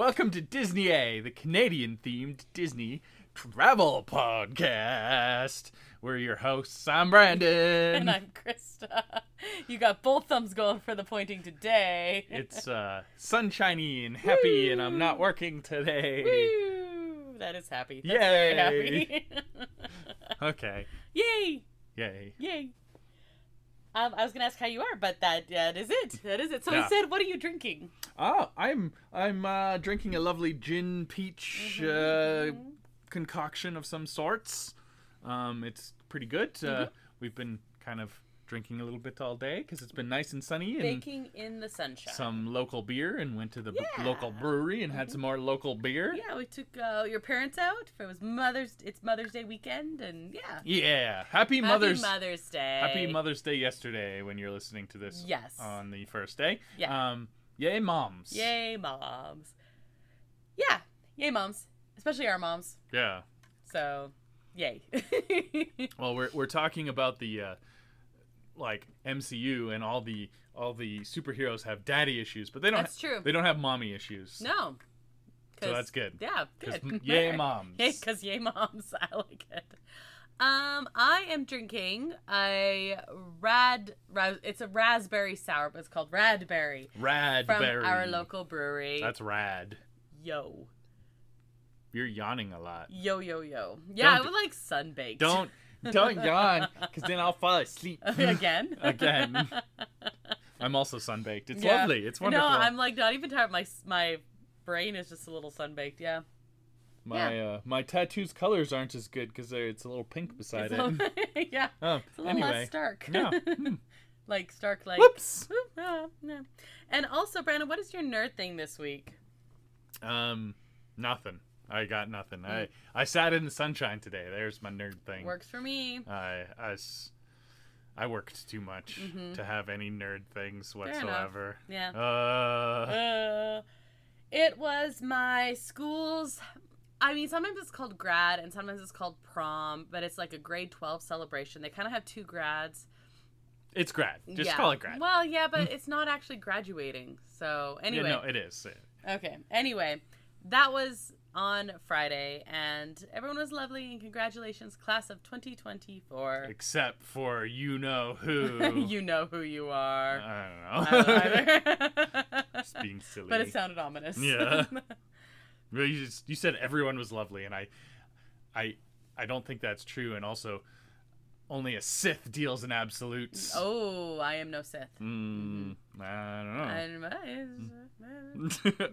Welcome to Disney A, the Canadian-themed Disney travel podcast. We're your hosts. I'm Brandon. And I'm Krista. You got both thumbs going for the pointing today. It's sunshiny and happy, and I'm not working today. Woo! That is happy. That's Yay! very happy. Okay. Yay! Yay. Yay! I was gonna ask how you are, but that is it. That is it. So Yeah. instead, what are you drinking? Oh, I'm drinking a lovely gin peach concoction of some sorts. It's pretty good. We've been kind of drinking a little bit all day because it's been nice and sunny. And Baking in the sunshine. some local beer, and went to the Yeah. local brewery and had some more local beer. Yeah, we took your parents out. It's Mother's Day weekend, and yeah. Yeah. Happy Mother's Day. Happy Mother's Day yesterday when you're listening to this. Yes. On the first day. Yeah. Yay moms. Yay moms. Yeah. Yay moms. Especially our moms. Yeah. So, yay. Well, we're talking about the like MCU, and all the superheroes have daddy issues, but they don't. That's true. They don't have mommy issues. No. So that's good. Yeah, good. Yay moms. Yay, because yay moms. I like it. I am drinking it's a raspberry sour, but it's called Radberry. Radberry. From our local brewery. That's rad. Yo. You're yawning a lot. Yo. Yeah, I Don't would like sunbaked. Don't yawn, because then I'll fall asleep. Again? Again. I'm also sunbaked. It's lovely. It's wonderful. No, I'm like not even tired. My brain is just a little sunbaked. Yeah. My tattoo's colors aren't as good because it's a little pink beside it. Yeah. Oh, It's a little anyway. less stark. Yeah. Like stark, like. Whoops. No. And also, Brandon, what is your nerd thing this week? Nothing. I got nothing. I sat in the sunshine today. There's my nerd thing. Works for me. I worked too much to have any nerd things whatsoever. Yeah. It was my school's. I mean, sometimes it's called grad and sometimes it's called prom, but it's like a grade 12 celebration. They kind of have two grads. It's grad. Just call it grad. Well, yeah, but it's not actually graduating. So, anyway. Yeah, no, it is. Okay. Anyway, that was on Friday, and everyone was lovely, and congratulations, class of 2024. Except for you know who. You know who you are. I don't know. I don't either. Just being silly. But it sounded ominous. Yeah. Well, you said everyone was lovely, and I don't think that's true. And also, only a Sith deals in absolutes. Oh, I am no Sith. I don't know.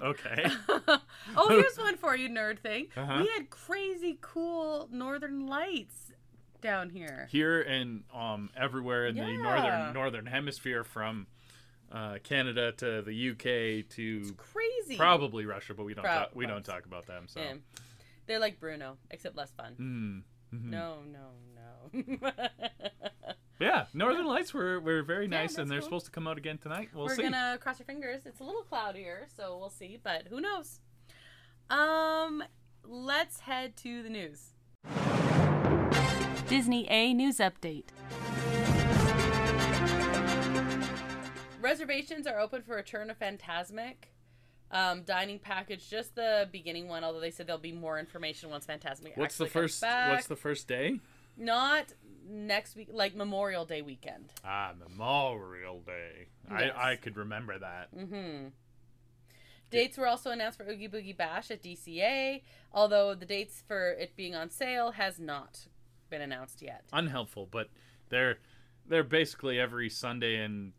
Okay. Oh, here's one for you, nerd thing. Uh-huh. We had crazy cool northern lights down here. Here and everywhere in the Yeah. northern hemisphere, from Canada to the UK to It's crazy. probably Russia, but we don't Probably. talk about them. So Yeah. They're like Bruno, except less fun. Mm-hmm. No. Yeah, Northern Lights were very nice, that's and they're cool. supposed to come out again tonight. We'll We're see. gonna cross our fingers. It's a little cloudier, so we'll see, but who knows? Let's head to the news. Disney A news update. Reservations are open for Return of Fantasmic. Dining package, just the beginning one, although they said there'll be more information once Fantasmic What's the actually comes back. What's the first day? Not next week, like Memorial Day weekend. Memorial Day. Yes. I could remember that. Mm-hmm. Dates were also announced for Oogie Boogie Bash at DCA, although the dates for it being on sale has not been announced yet. Unhelpful, but they're basically every Sunday and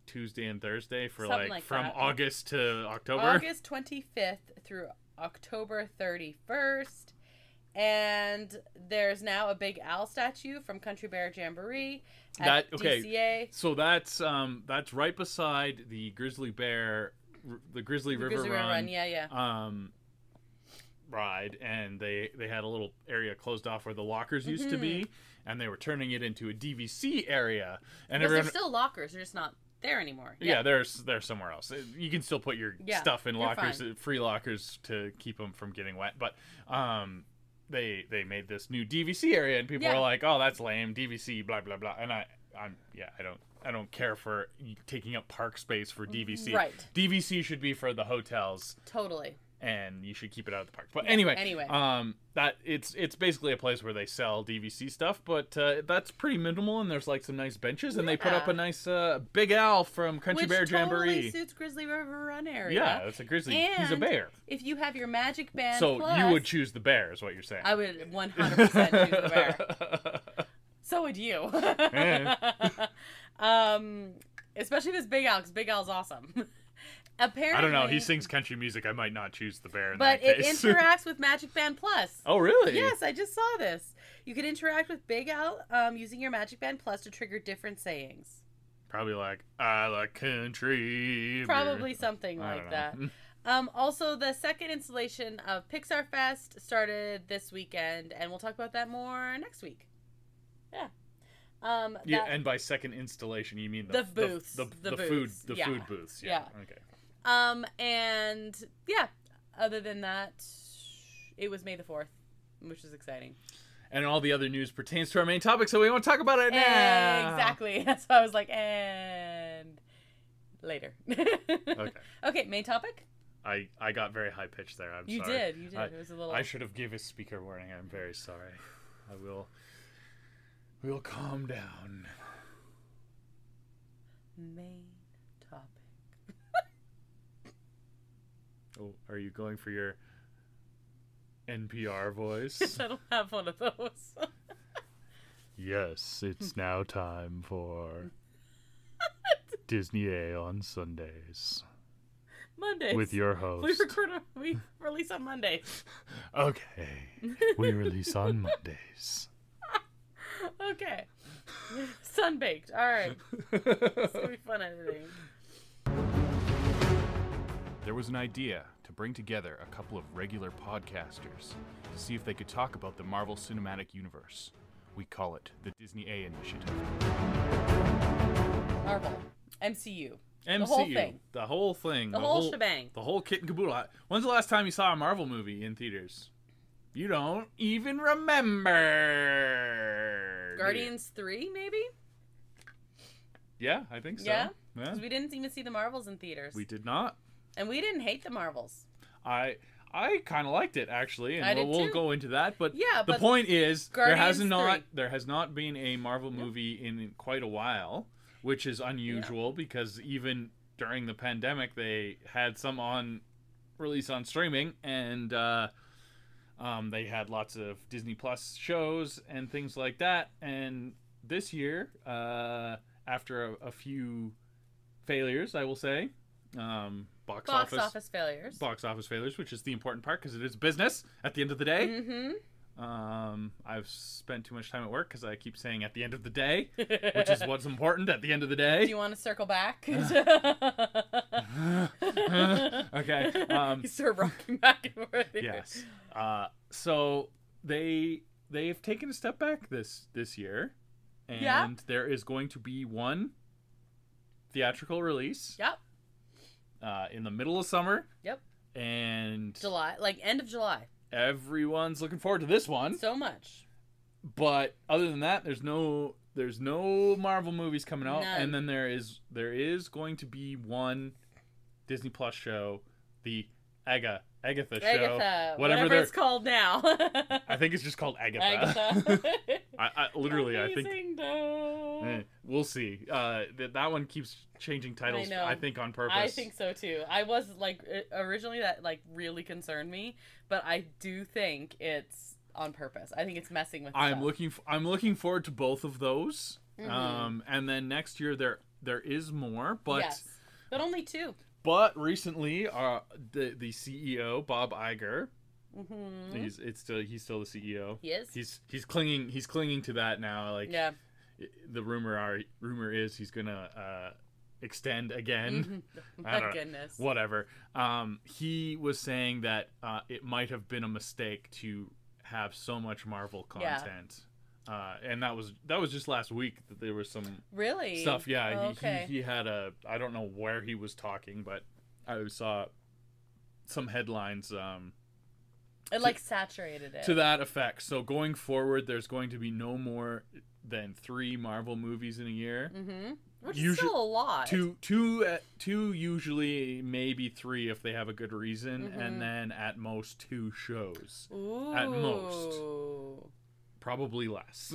Tuesday and Thursday for Something like from that. August to October. August 25th through October 31st. And there's now a Big Owl statue from Country Bear Jamboree at DCA. So that's right beside the Grizzly River Run. Yeah. Ride, and they had a little area closed off where the lockers used to be, and they were turning it into a DVC area. And Because everyone, there's still lockers, they're just not there anymore. yeah, they're somewhere else. You can still put your stuff in you're lockers, fine. free lockers, to keep them from getting wet. But they made this new DVC area, and people were like, "Oh, that's lame, DVC, blah blah blah." And I don't care for taking up park space for DVC. Right. DVC should be for the hotels. Totally. And you should keep it out of the park. But Yeah, anyway, that it's basically a place where they sell DVC stuff, but that's pretty minimal, and there's like some nice benches, and they put up a nice Big Al from Country Bear Jamboree. Which totally suits Grizzly River Run area. Yeah, it's a grizzly. And he's a bear. If you have your Magic Band So Plus, you would choose the bear, is what you're saying. I would 100% choose the bear. So would you. Especially if it's Big Al, because Big Al's awesome. Apparently, I don't know. He sings country music. I might not choose the bear in but that it case. interacts with Magic Band Plus. Oh, really? Yes, I just saw this. You can interact with Big Al using your Magic Band Plus to trigger different sayings. Probably like, I like country. Probably something like that. Also, the second installation of Pixar Fest started this weekend, and we'll talk about that more next week. Yeah. Yeah, and by second installation, you mean the booths, the booths. food booths. Yeah. Okay. And yeah, other than that, it was May the 4th, which is exciting. And all the other news pertains to our main topic, so we want to talk about it now. Exactly. So I was like, and later. Okay. Okay, main topic? I got very high pitched there. I'm sorry. You did. It was a little. I should have given a speaker warning. I'm very sorry. We'll calm down. Main topic. Oh, are you going for your NPR voice? I don't have one of those. Yes, it's now time for Disney A on Sundays. Mondays. With your host. We release on Mondays. Okay. We release on Mondays. Okay. Sunbaked. All right. It's going to be fun editing. There was an idea to bring together a couple of regular podcasters to see if they could talk about the Marvel Cinematic Universe. We call it the Disney A Initiative. Marvel. MCU. MCU. The whole thing. The whole thing. The whole shebang. The whole kit and caboodle. When's the last time you saw a Marvel movie in theaters? You don't even remember. Guardians 3, maybe? Yeah, I think so. Yeah? Because we didn't even see the Marvels in theaters. We did not. And we didn't hate the Marvels. I kind of liked it, actually, and I did we'll too. go into that. But Yeah, the but point is, there has Guardians not been a Marvel movie in quite a while, which is unusual because even during the pandemic, they had some on release on streaming, and they had lots of Disney Plus shows and things like that. And this year, after a few failures, I will say, box office failures, which is the important part because it is business at the end of the day. Mm-hmm. I've spent too much time at work because I keep saying at the end of the day, which is what's important at the end of the day. Do you want to circle back? Okay. You start rocking back and forth here. Yes. So they've taken a step back this year, and there is going to be one theatrical release. Yep. In the middle of summer. Yep. And July, like end of July. Everyone's looking forward to this one. So much. But other than that, there's no Marvel movies coming out. None. And then there is going to be one Disney Plus show, the Agatha show, whatever it's called now. I think it's just called Agatha. I literally Amazing, I think we'll see. That one keeps changing titles. I think on purpose. I think so too. I was like originally that like really concerned me, but I do think it's on purpose. I think it's messing with. I'm looking forward to both of those. Mm-hmm. And then next year there is more, but yes, but only 2. But recently, the CEO Bob Iger, mm-hmm. he's still the CEO. He is. He's clinging to that now. Like the rumor is he's gonna extend again. Mm-hmm. My goodness. Whatever. He was saying that it might have been a mistake to have so much Marvel content. And that was just last week that there was some stuff. Yeah, oh, okay. he had I don't know where he was talking, but I saw some headlines. It saturated it to that effect. So going forward, there's going to be no more than 3 Marvel movies in a year. Mm-hmm. Which is still a lot. Two usually, maybe 3 if they have a good reason, and then at most 2 shows. Ooh. At most. Probably less.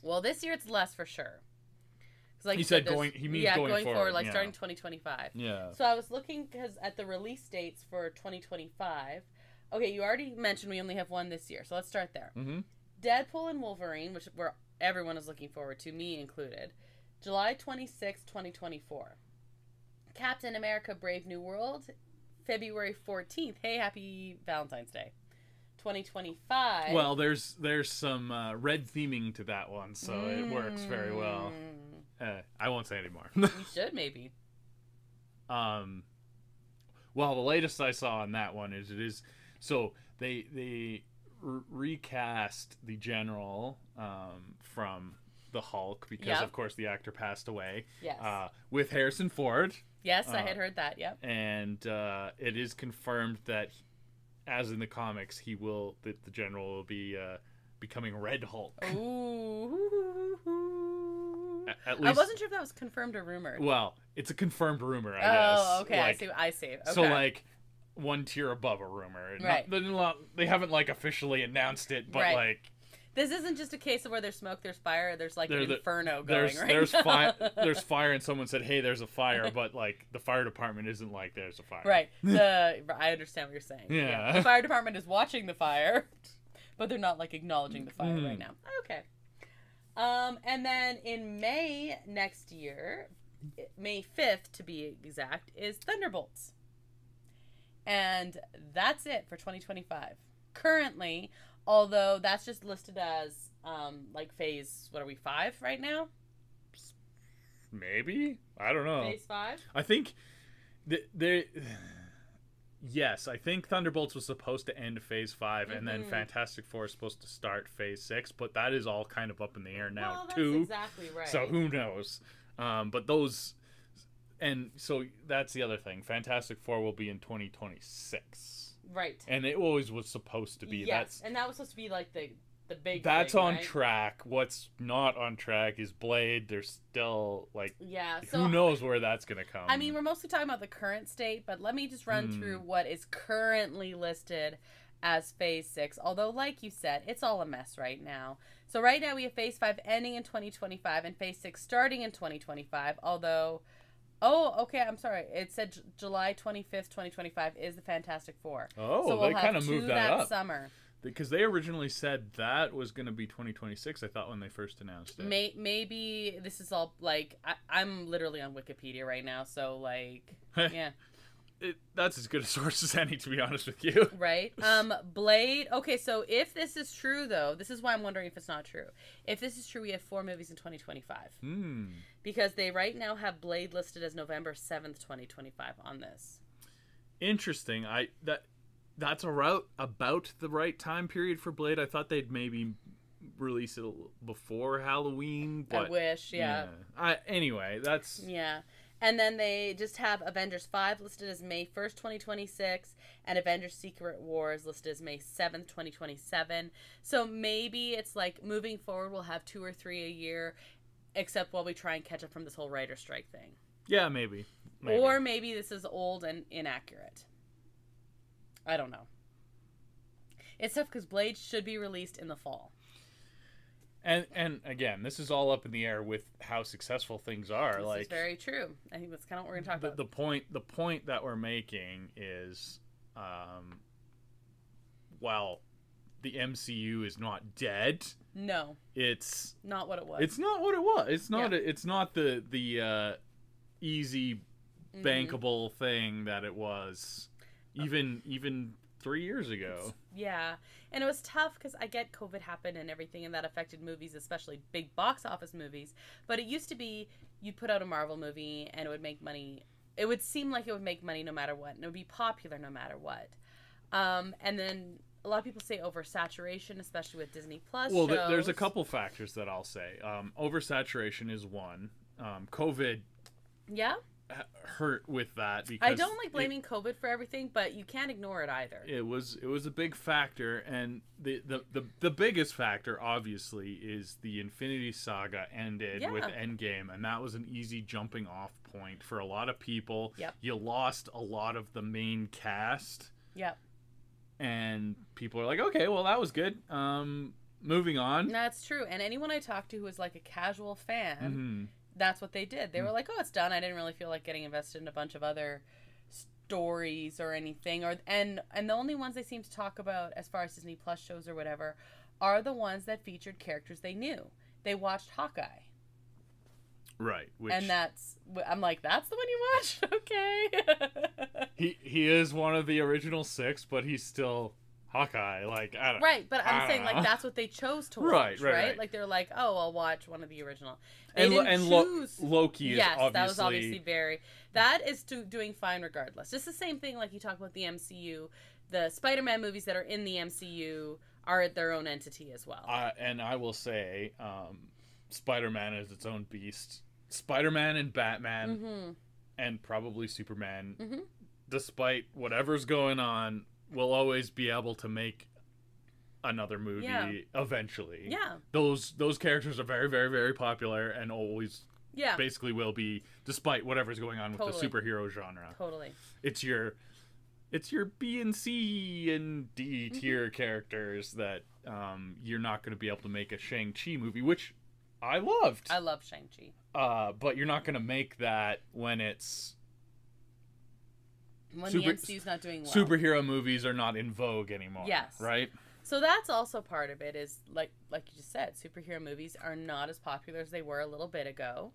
Well, this year it's less for sure. Like he said going forward, like starting 2025. Yeah. So I was looking because at the release dates for 2025. Okay, you already mentioned we only have one this year, so let's start there. Mm-hmm. Deadpool and Wolverine, which everyone is looking forward to, me included. July 26, 2024. Captain America: Brave New World, February 14th. Hey, happy Valentine's Day. 2025. Well, there's some red theming to that one, so it works very well. I won't say anymore. You should maybe. Well, the latest I saw on that one is so they recast the general from the Hulk because of course the actor passed away. Yes. With Harrison Ford. Yes, I had heard that. Yep. And it is confirmed that, as in the comics, the general will be becoming Red Hulk. Ooh. At least, I wasn't sure if that was confirmed or rumored. Well, it's a confirmed rumor, I guess. guess. Oh, okay. Like, I see. Okay. So, like, one tier above a rumor. Right. They haven't, like, officially announced it, but, like... This isn't just a case of where there's smoke, there's fire. There's, like, an inferno going right there's now. There's fire, and someone said, hey, there's a fire, but, like, the fire department isn't like, there's a fire. Right. I understand what you're saying. Yeah. The fire department is watching the fire, but they're not, like, acknowledging the fire right now. Okay. And then in May next year, May 5th to be exact, is Thunderbolts. And that's it for 2025. Currently, although that's just listed as, like, phase, what are we, 5 right now? Maybe? I don't know. Phase 5? I think yes, I think Thunderbolts was supposed to end phase 5, and then Fantastic Four is supposed to start phase 6, but that is all kind of up in the air now, too. That's exactly right. So who knows? But those... And so that's the other thing. Fantastic Four will be in 2026. Right. And it always was supposed to be. Yes, and that was supposed to be, like, the big That's thing, on right? track. What's not on track is Blade. There's still, like... Yeah, so... Who knows where that's going to come? I mean, we're mostly talking about the current state, but let me just run through what is currently listed as Phase 6. Although, like you said, it's all a mess right now. So right now we have Phase 5 ending in 2025 and Phase 6 starting in 2025, although... Oh, okay, I'm sorry. It said July 25th, 2025 is the Fantastic Four. Oh, so they kind of moved that up. Summer. Because they originally said that was going to be 2026, I thought, when they first announced it. Maybe this is all, like, I'm literally on Wikipedia right now, so, like, yeah. That's as good a source as any, to be honest with you. Right. Blade. Okay, so if this is true, though, this is why I'm wondering if it's not true. If this is true, we have 4 movies in 2025. Because they right now have Blade listed as November 7th, 2025 on this. Interesting. That's about the right time period for Blade. I thought they'd maybe release it before Halloween. But, I wish, yeah. Anyway, that's... Yeah. And then they just have Avengers 5 listed as May 1st, 2026, and Avengers Secret Wars listed as May 7th, 2027. So maybe it's like moving forward we'll have 2 or 3 a year, except while we try and catch up from this whole writer strike thing. Yeah, maybe. Or maybe this is old and inaccurate. I don't know. It's tough because Blade should be released in the fall. And again, this is all up in the air with how successful things are. This is very true. I think that's kind of what we're going to talk about. The point that we're making is, while the MCU is not dead, no, it's not what it was. It's not what it was. It's not. Yeah. It's not the easy, bankable thing that it was, even 3 years ago. Yeah. And it was tough because I get COVID happened and everything, and that affected movies, especially big box office movies. But it used to be you'd put out a Marvel movie and it would make money. It would seem like it would make money no matter what, and it would be popular no matter what. And then a lot of people say oversaturation, especially with Disney Plus shows. Well, there's a couple factors that I'll say. Oversaturation is one. COVID... Yeah? hurt with that because I don't like blaming COVID for everything, but you can't ignore it either. It was a big factor, and the biggest factor obviously is the Infinity Saga ended with Endgame, and that was an easy jumping off point for a lot of people. Yep. You lost a lot of the main cast. Yep. And people are like, okay, well, that was good. Moving on. That's true. And anyone I talked to who was like a casual fan, that's what they did. They were like, oh, it's done. I didn't really feel like getting invested in a bunch of other stories or anything. And the only ones they seem to talk about as far as Disney Plus shows or whatever are the ones that featured characters they knew. They watched Hawkeye. Right. And I'm like, that's the one you watched? Okay. He is one of the original 6, but he's still Hawkeye. Like, I don't, right, but I'm saying, like, that's what they chose to watch, right? Like, they're like, oh, I'll watch one of the original. They didn't choose... Loki is obviously... Yes, that was obviously very... That is doing fine regardless. Just the same thing, like you talk about the MCU. The Spider-Man movies that are in the MCU are their own entity as well. And I will say, Spider-Man is its own beast. Spider-Man and Batman, and probably Superman, despite whatever's going on, will always be able to make another movie eventually. Yeah. Those characters are very, very, very popular and always basically will be, despite whatever's going on with the superhero genre. Totally. It's your B and C and D tier characters that you're not going to be able to make a Shang-Chi movie, which I loved. I love Shang-Chi. But you're not going to make that when the MCU's not doing well. Superhero movies are not in vogue anymore. Yes. Right? So that's also part of it is, like you just said, superhero movies are not as popular as they were a little bit ago.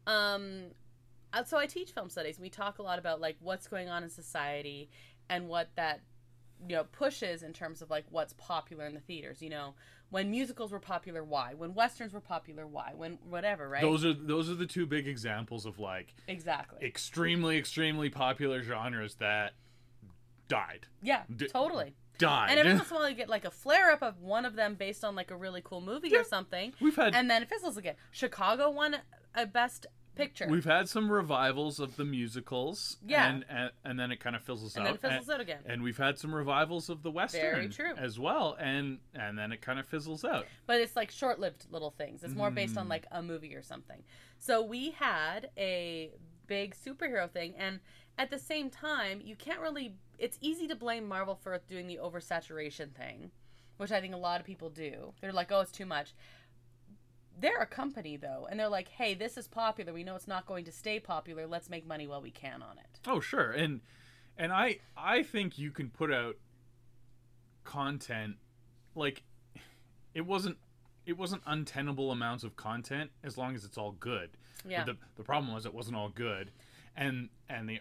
So I teach film studies, and we talk a lot about, like, what's going on in society and what that, pushes in terms of, like, what's popular in the theaters, When musicals were popular, why? When westerns were popular, why? When whatever, right? Those are the two big examples of, like, extremely, extremely popular genres that died. Yeah, totally. Died. And every once in a while you get like a flare up of one of them based on like a really cool movie or something. And then it fizzles again. Chicago won a Best Picture. We've had some revivals of the musicals. Yeah. And then it kind of fizzles out. And then it fizzles out again. And we've had some revivals of the Western as well. And then it kind of fizzles out. But it's like short-lived little things. It's more based on like a movie or something. So we had a big superhero thing. And at the same time, you can't really... It's easy to blame Marvel for doing the oversaturation thing, which I think a lot of people do. They're like, oh, it's too much. They're a company, though, and they're like, hey, this is popular. We know it's not going to stay popular. Let's make money while we can on it. Oh, sure. And I think you can put out content, like, it wasn't untenable amounts of content as long as it's all good. Yeah. But the problem was it wasn't all good. And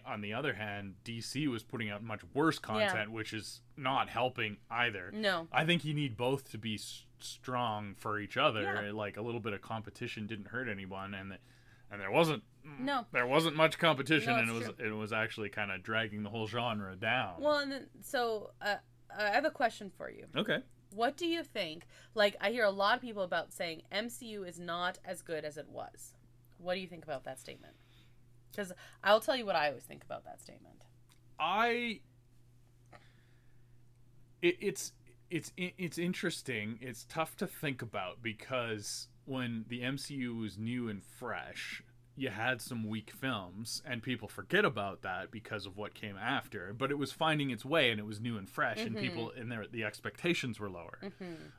on the other hand, DC was putting out much worse content, which is not helping either. No. I think you need both to be strong for each other. Yeah. Like, a little bit of competition didn't hurt anyone, and there wasn't much competition, and it was actually kind of dragging the whole genre down. Well, and then, so I have a question for you. Okay. What do you think? Like, I hear a lot of people about saying MCU is not as good as it was. What do you think about that statement? Because I'll tell you what I always think about that statement. It's interesting. It's tough to think about because when the MCU was new and fresh, you had some weak films, and people forget about that because of what came after. But it was finding its way, and it was new and fresh, and people the expectations were lower.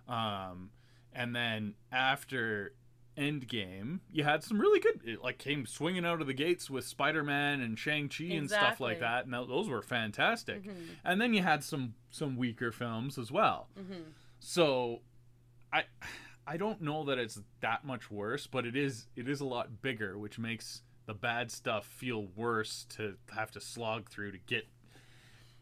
And then after Endgame, you had some really good, it like came swinging out of the gates with Spider-Man and Shang-Chi and stuff like that, and those were fantastic. And then you had some weaker films as well. So I don't know that it's that much worse, but it is a lot bigger, which makes the bad stuff feel worse to have to slog through to get.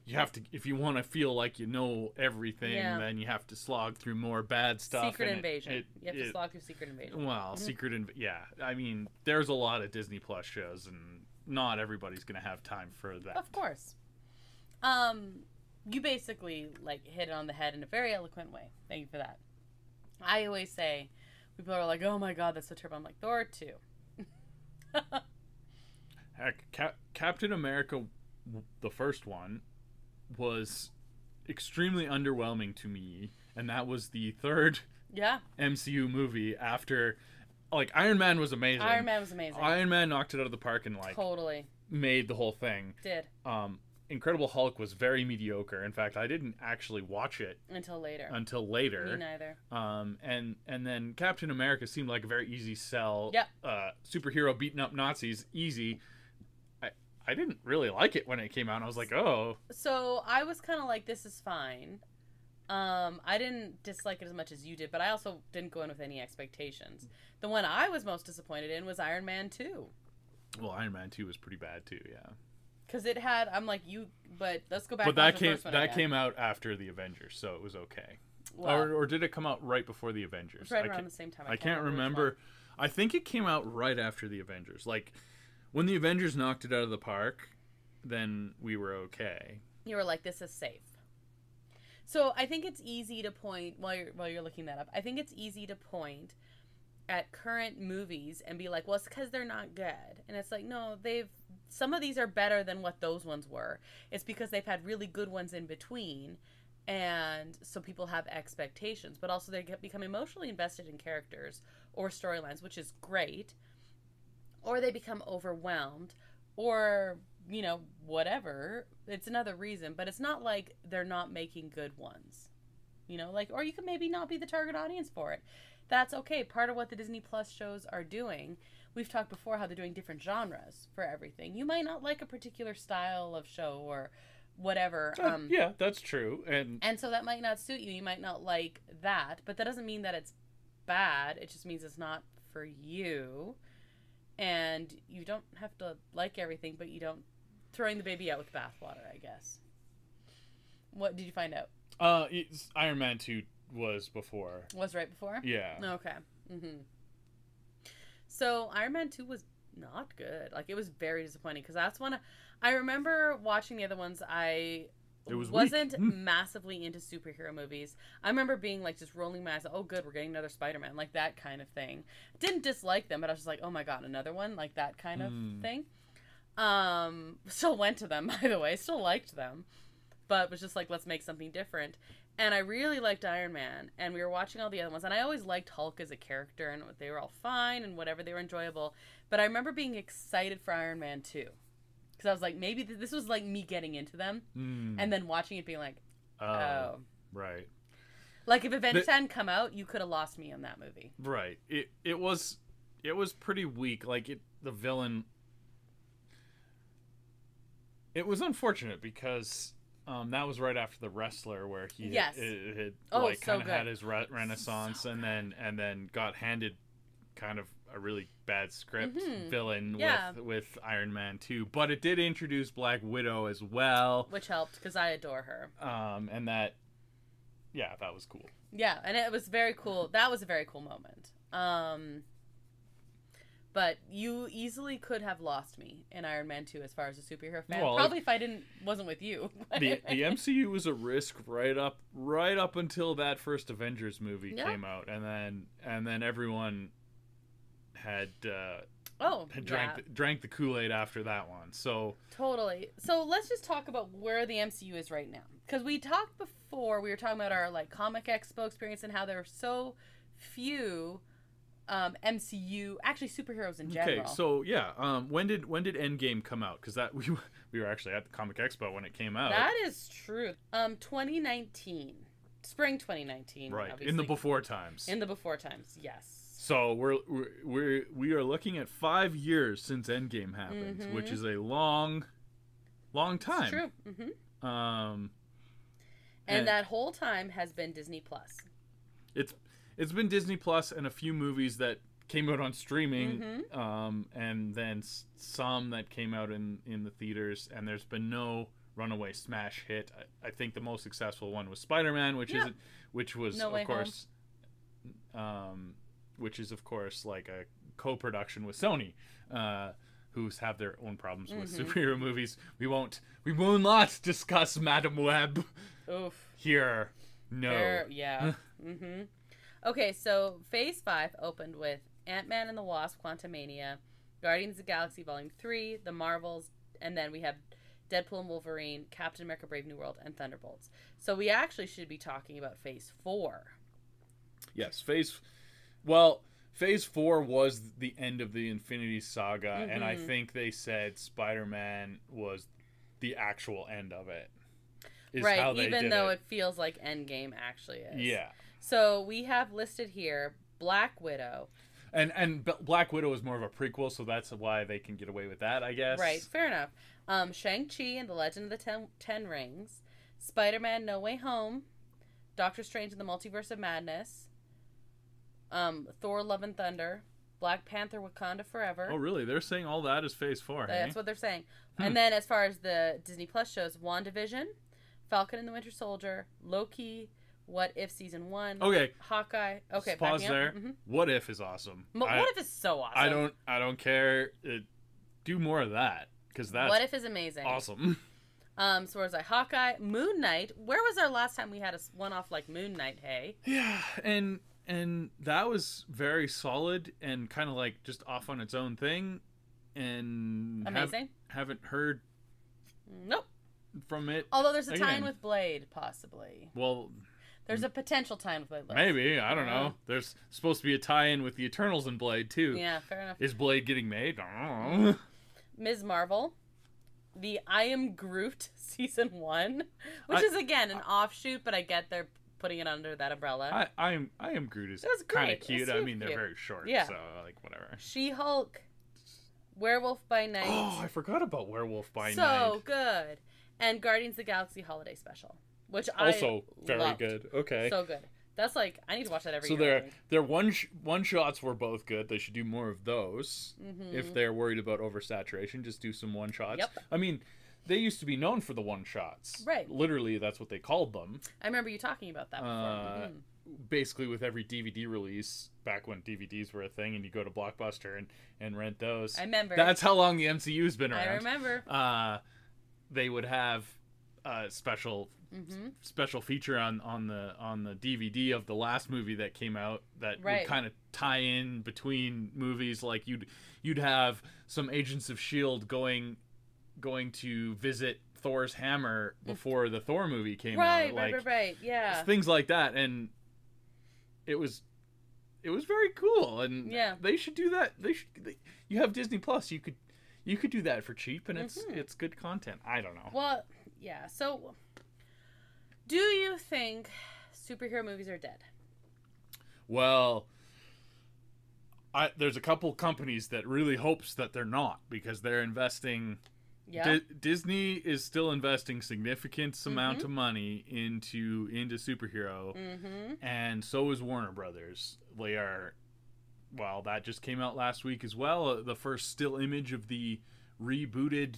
You have to, if you want to feel like you know everything, then you have to slog through more bad stuff. Secret Invasion. You have to slog through Secret Invasion. Well, yeah. I mean, there's a lot of Disney Plus shows, and not everybody's going to have time for that. Of course. You basically, like, hit it on the head in a very eloquent way. Thank you for that. I always say, people are like, oh my God, that's so terrible. I'm like, Thor 2. heck, Captain America, the first one, was extremely underwhelming to me, and that was the third MCU movie after, like, Iron Man was amazing. Iron Man was amazing. Iron Man knocked it out of the park and, like, totally made the whole thing. Did. Incredible Hulk was very mediocre. In fact, I didn't actually watch it until later. Me neither. And then Captain America seemed like a very easy sell. Yep. Superhero beating up Nazis, easy. I didn't really like it when it came out. I was like, oh. So I was kind of like, this is fine. I didn't dislike it as much as you did, but I also didn't go in with any expectations. The one I was most disappointed in was Iron Man 2. Well, Iron Man 2 was pretty bad too, yeah. Because it had, I'm like, but let's go back. But that came out after the Avengers, so it was okay. Well, or did it come out right before the Avengers? Right around the same time. I can't remember. I think it came out right after the Avengers. Like, when the Avengers knocked it out of the park, then we were okay. You were like, this is safe. So I think it's easy to point, while you're looking that up, I think it's easy to point at current movies and be like, well, it's because they're not good. And it's like, no, some of these are better than what those ones were. It's because they've had really good ones in between, and so people have expectations, but also they become emotionally invested in characters or storylines, which is great, or they become overwhelmed, or, you know, whatever. It's another reason, but it's not like they're not making good ones, you know, like, or you could maybe not be the target audience for it. That's okay. Part of what the Disney Plus shows are doing, we've talked before how they're doing different genres for everything. You might not like a particular style of show or whatever. Yeah, that's true. And so that might not suit you. You might not like that, but that doesn't mean that it's bad. It just means it's not for you. And you don't have to like everything, but you don't throwing the baby out with the bathwater, I guess. What did you find out? Iron Man 2 was before. Was right before? Yeah. Okay. Mm-hmm. So Iron Man 2 was not good. Like, it was very disappointing because that's one I remember watching the other ones. I wasn't massively into superhero movies. I remember being like just rolling my eyes, oh good, we're getting another Spider-Man, like that kind of thing. Didn't dislike them, but I was just like, oh my god, another one, like that kind of thing. Still went to them, by the way, still liked them, but was just like, let's make something different. And I really liked Iron Man, and we were watching all the other ones, and I always liked Hulk as a character, and they were all fine and whatever, they were enjoyable. But I remember being excited for Iron Man 2. Because I was like, maybe this was like me getting into them, and then watching it being like, oh. Right. Like, if Avengers hadn't come out, you could have lost me on that movie. Right. It was pretty weak. Like, the villain... It was unfortunate because... that was right after The Wrestler, where he had kind of had his renaissance, and then got handed kind of a really bad script villain with Iron Man 2. But it did introduce Black Widow as well, which helped because I adore her. And that was cool. Yeah, and it was very cool. That was a very cool moment. But you easily could have lost me in Iron Man 2 as far as a superhero fan. Well, probably if I wasn't with you. the MCU was a risk right up until that first Avengers movie came out, and then everyone had drank the Kool-Aid after that one. So totally. So let's just talk about where the MCU is right now, because we talked before. We were talking about our like Comic Expo experience and how there are so few. MCU, actually superheroes in general. Okay, so when did Endgame come out? Because that we were actually at the Comic Expo when it came out. That is true. 2019, spring 2019. Right, obviously. in the before times. In the before times, yes. So we are looking at 5 years since Endgame happened, which is a long time. It's true. Mm-hmm. And that whole time has been Disney Plus. It's been Disney Plus and a few movies that came out on streaming, and then some that came out in the theaters, and there's been no runaway smash hit. I think the most successful one was Spider-Man, which is of course like a co-production with Sony, who's have their own problems with superhero movies. We will not discuss Madam Web here. No. Okay, so Phase 5 opened with Ant-Man and the Wasp: Quantumania, Guardians of the Galaxy Volume 3, The Marvels, and then we have Deadpool and Wolverine, Captain America Brave New World, and Thunderbolts. So we actually should be talking about Phase 4. Yes, Phase 4 was the end of the Infinity Saga, and I think they said Spider-Man was the actual end of it. Right, even though it feels like Endgame actually is. Yeah. So we have listed here Black Widow. And Black Widow is more of a prequel, so that's why they can get away with that, I guess. Right, fair enough. Shang-Chi and the Legend of the Ten Rings, Spider-Man No Way Home, Doctor Strange and the Multiverse of Madness, Thor Love and Thunder, Black Panther Wakanda Forever. Oh, really? They're saying all that is Phase 4, That's what they're saying. And then as far as the Disney Plus shows, WandaVision, Falcon and the Winter Soldier, Loki, What If Season 1. Okay. Hawkeye. Okay, pause there. Mm-hmm. What If is awesome. What If is so awesome. I don't care. Do more of that, because that's What If is amazing. Awesome. So where's Hawkeye, Moon Knight. Where was our last time we had a one-off like Moon Knight? Hey. Yeah, and that was very solid and kind of like just off on its own thing, and amazing. Haven't heard. Nope. From it. Although there's a tie-in with Blade, possibly. Well, there's a potential tie-in with Blade. Maybe. I don't know. There's supposed to be a tie-in with the Eternals and Blade, too. Yeah, fair enough. Is Blade getting made? I don't know. Ms. Marvel. The I Am Groot Season 1. Which is, again, an offshoot, but I get they're putting it under that umbrella. I Am Groot is kind of cute. I mean, they're very short, so, like, whatever. She-Hulk. Werewolf by Night. Oh, I forgot about Werewolf by Night. So good. And Guardians of the Galaxy Holiday Special, which also I very loved. good. Okay, so good. That's like I need to watch that every year. So their one shots were both good. They should do more of those. Mm-hmm. If they're worried about oversaturation, just do some one shots. Yep. I mean, they used to be known for the one shots. Right. Literally, that's what they called them. I remember you talking about that before. Mm-hmm. Basically, with every DVD release, back when DVDs were a thing, and you go to Blockbuster and rent those. I remember. That's how long the MCU's been around. I remember. They would have a special feature on the DVD of the last movie that came out that would kind of tie in between movies. Like you'd have some Agents of S.H.I.E.L.D. going to visit Thor's hammer before the Thor movie came out. Right. Yeah. Things like that, and it was very cool, and they should do that. You have Disney Plus. You could do that for cheap, and it's good content. I don't know. Well, yeah. So, do you think superhero movies are dead? Well, there's a couple companies that really hopes that they're not, because they're investing. Yeah. Disney is still investing significant amount of money into superhero, and so is Warner Brothers. They are. Well, that just came out last week as well. The first still image of the rebooted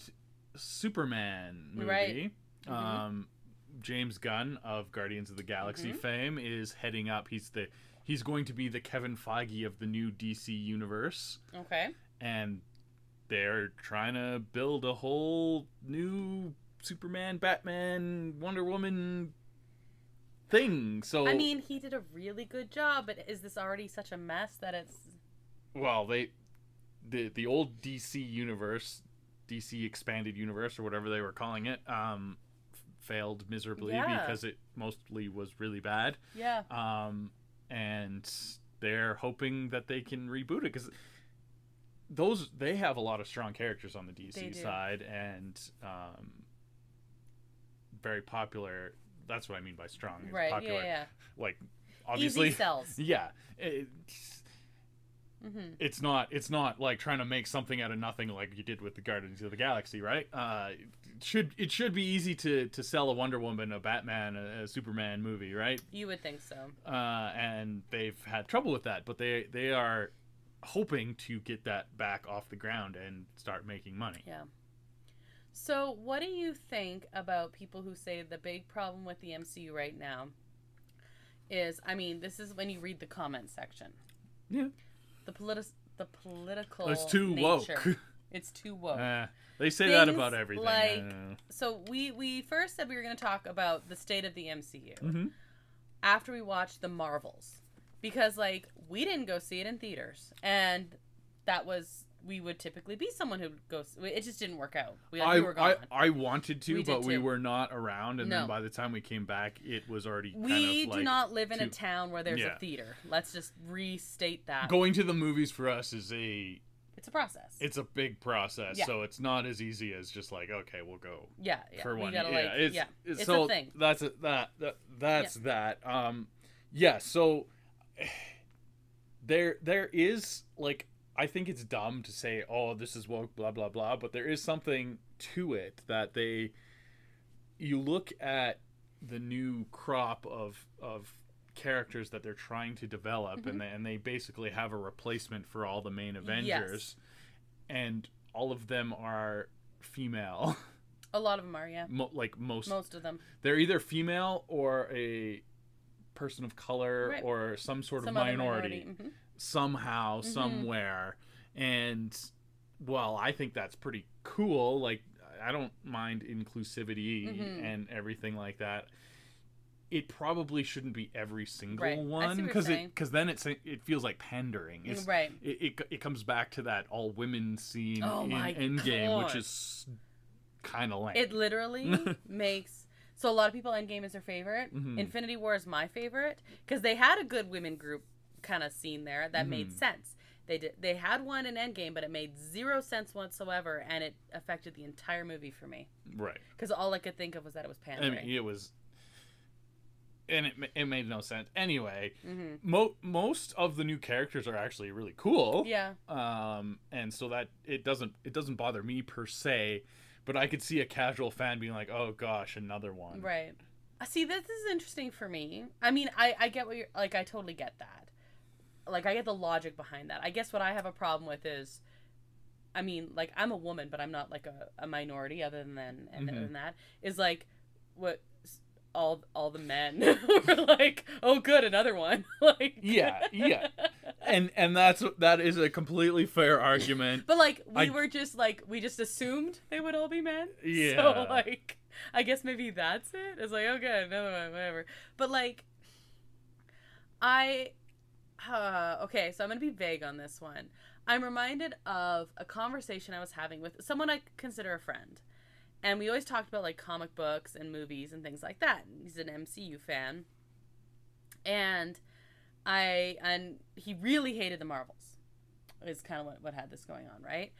Superman movie. Right. James Gunn of Guardians of the Galaxy fame is heading up. He's going to be the Kevin Feige of the new DC universe. Okay. And they're trying to build a whole new Superman, Batman, Wonder Woman thing. So I mean, he did a really good job, but is this already such a mess that it's... Well, the old DC universe, DC expanded universe, or whatever they were calling it, failed miserably because it mostly was really bad. Yeah. And they're hoping that they can reboot it, because they have a lot of strong characters on the DC side, and very popular. That's what I mean by strong. Right. Popular. Yeah. Like, obviously, easy sells. Yeah. It's not like trying to make something out of nothing like you did with the Guardians of the Galaxy, right? It should be easy to sell a Wonder Woman, a Batman, a Superman movie, right? You would think so. And they've had trouble with that, but they are hoping to get that back off the ground and start making money. Yeah. So what do you think about people who say the big problem with the MCU right now is, I mean, this is when you read the comment section. Yeah. The political It's too nature. woke. It's too woke. They say that about everything. Like, so we first said we were going to talk about the state of the MCU after we watched the Marvels, because like we didn't go see it in theaters, and that was we would typically be someone who goes. It just didn't work out. We were gone. I wanted to, We but did we too. were not around, and No. then by the time we came back, it was already We kind of like do not live in a town where there's Yeah. a theater. Let's just restate that. Going to the movies for us is It's a process. it's a big process, Yeah. so it's not as easy as just like, okay, we'll go yeah. for we one. gotta, it's so a thing. that's that. Yeah. So there is like, I think it's dumb to say, oh, this is woke, blah blah blah, but there is something to it that you look at the new crop of characters that they're trying to develop, and they basically have a replacement for all the main Avengers, and all of them are female. A lot of them are, yeah. Most of them. They're either female or a person of color, Right. or some sort Some of other minority, somehow, somewhere. And well, I think that's pretty cool. Like, I don't mind inclusivity and everything like that. It probably shouldn't be every single Right. I see one, what you're because saying. then it feels like pandering. It's, Right. It comes back to that all women scene Oh in my Endgame, which God. is kind of lame. It literally makes... So a lot of people, Endgame is their favorite. Mhm. Infinity War is my favorite, because they had a good women group kind of scene there that made sense. They had one in Endgame, but it made zero sense whatsoever, and it affected the entire movie for me. Right. Because all I could think of was that it was I pandering. mean, it was, and it made no sense. Anyway, Mm-hmm. most of the new characters are actually really cool. Yeah. And so that it doesn't bother me per se, but I could see a casual fan being like, oh gosh, another one. Right. See, this is interesting for me. I mean, I get what you're... Like, I totally get that. Like, I get the logic behind that. I guess what I have a problem with is... I mean, like, I'm a woman, but I'm not, like, a minority other than that. Is, like, what... All the men were like, oh, good, another one. Like... Yeah. And that is a completely fair argument. But, like, we just assumed they would all be men. Yeah. So, like, I guess maybe that's it. It's like, okay, another one, whatever. But, like, okay, so I'm going to be vague on this one. I'm reminded of a conversation I was having with someone I consider a friend. And we always talked about, like, comic books and movies and things like that. He's an MCU fan. And he really hated the Marvels. Is kind of what had this going on, right?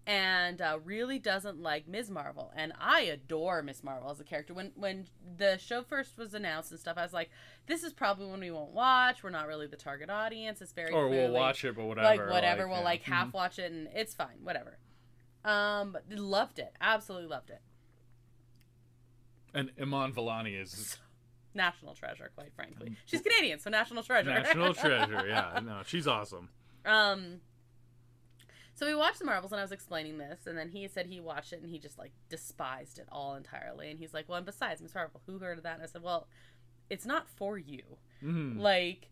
And really doesn't like Ms. Marvel. And I adore Ms. Marvel as a character. When the show first was announced and stuff, I was like, this is probably one we won't watch. We're not really the target audience. It's very Or clearly, we'll watch it, but whatever. Like, whatever. We'll, yeah. like, half watch it, and it's fine. Whatever. But loved it. Absolutely loved it. And Iman Vellani is National treasure, quite frankly. She's Canadian, so national treasure. national treasure. Yeah, no, she's awesome. So we watched the Marvels, and I was explaining this, and then he said he watched it, and he just, like, despised it all entirely. And he's like, well, and besides, Miss Marvel, who heard of that? And I said, well, it's not for you. Mm-hmm. Like,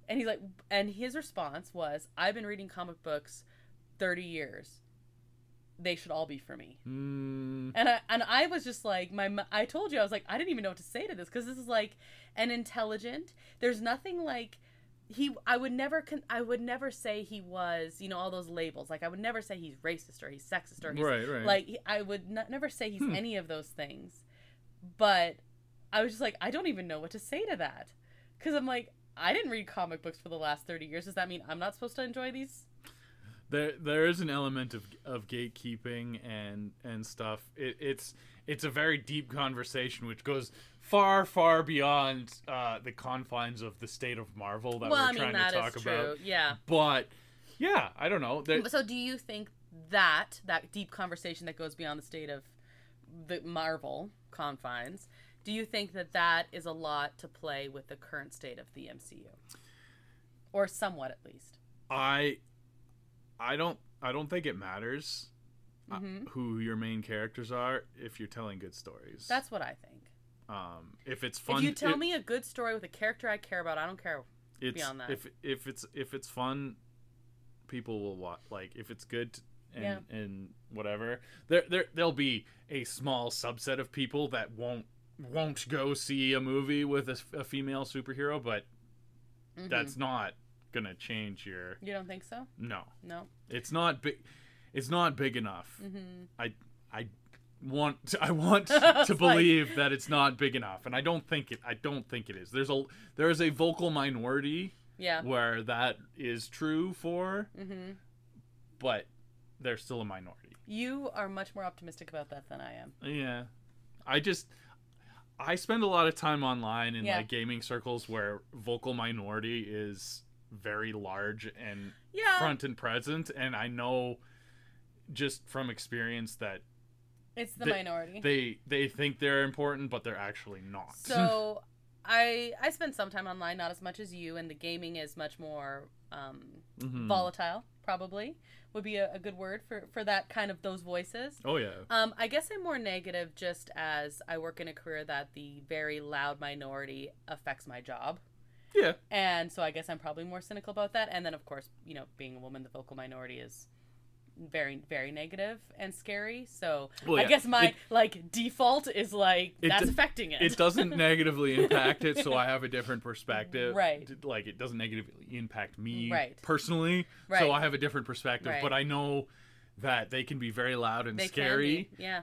and he's like, and his response was, I've been reading comic books 30 years. They should all be for me. And I was just like, I told you, I was like, I didn't even know what to say to this, because this is like an intelligent, there's nothing like, I would never say he was, you know, all those labels. Like, I would never say he's racist or he's sexist or he's, right. like, I would never say he's any of those things. But I was just like, I don't even know what to say to that. Because I'm like, I didn't read comic books for the last 30 years. Does that mean I'm not supposed to enjoy these? There is an element of gatekeeping and stuff. It's a very deep conversation which goes far beyond the confines of the state of Marvel that we're trying to talk about. Yeah. But yeah, I don't know. So do you think that deep conversation that goes beyond the state of the Marvel confines, do you think that is a lot to play with the current state of the MCU? Or somewhat, at least. I don't think it matters who your main characters are if you're telling good stories. That's what I think. If it's fun, if you tell me a good story with a character I care about, I don't care beyond that. If it's fun, people will watch. Like, if it's good and whatever, there'll be a small subset of people that won't go see a movie with a female superhero, but that's not gonna change your... You don't think so? No. No? It's not big. it's not big enough. I want to It's believe that it's not big enough, and I don't think it is. There is a vocal minority where that is true for, but they're still a minority. You are much more optimistic about that than I am. Yeah. I spend a lot of time online in like gaming circles where vocal minority is very large and front and present, and I know just from experience that it's the minority. They think they're important, but they're actually not. So I spend some time online, not as much as you, and the gaming is much more volatile, probably would be a good word for that kind of those voices. Oh yeah. I guess I'm more negative just as I work in a career that the very loud minority affects my job. Yeah. And so I guess I'm probably more cynical about that. And then of course, you know, being a woman, the vocal minority is very, very negative and scary. So I guess my default is like that's affecting it. It doesn't negatively impact it, so I have a different perspective. Right. Like it doesn't negatively impact me personally. Right. So I have a different perspective. But I know that they can be very loud and scary. Yeah.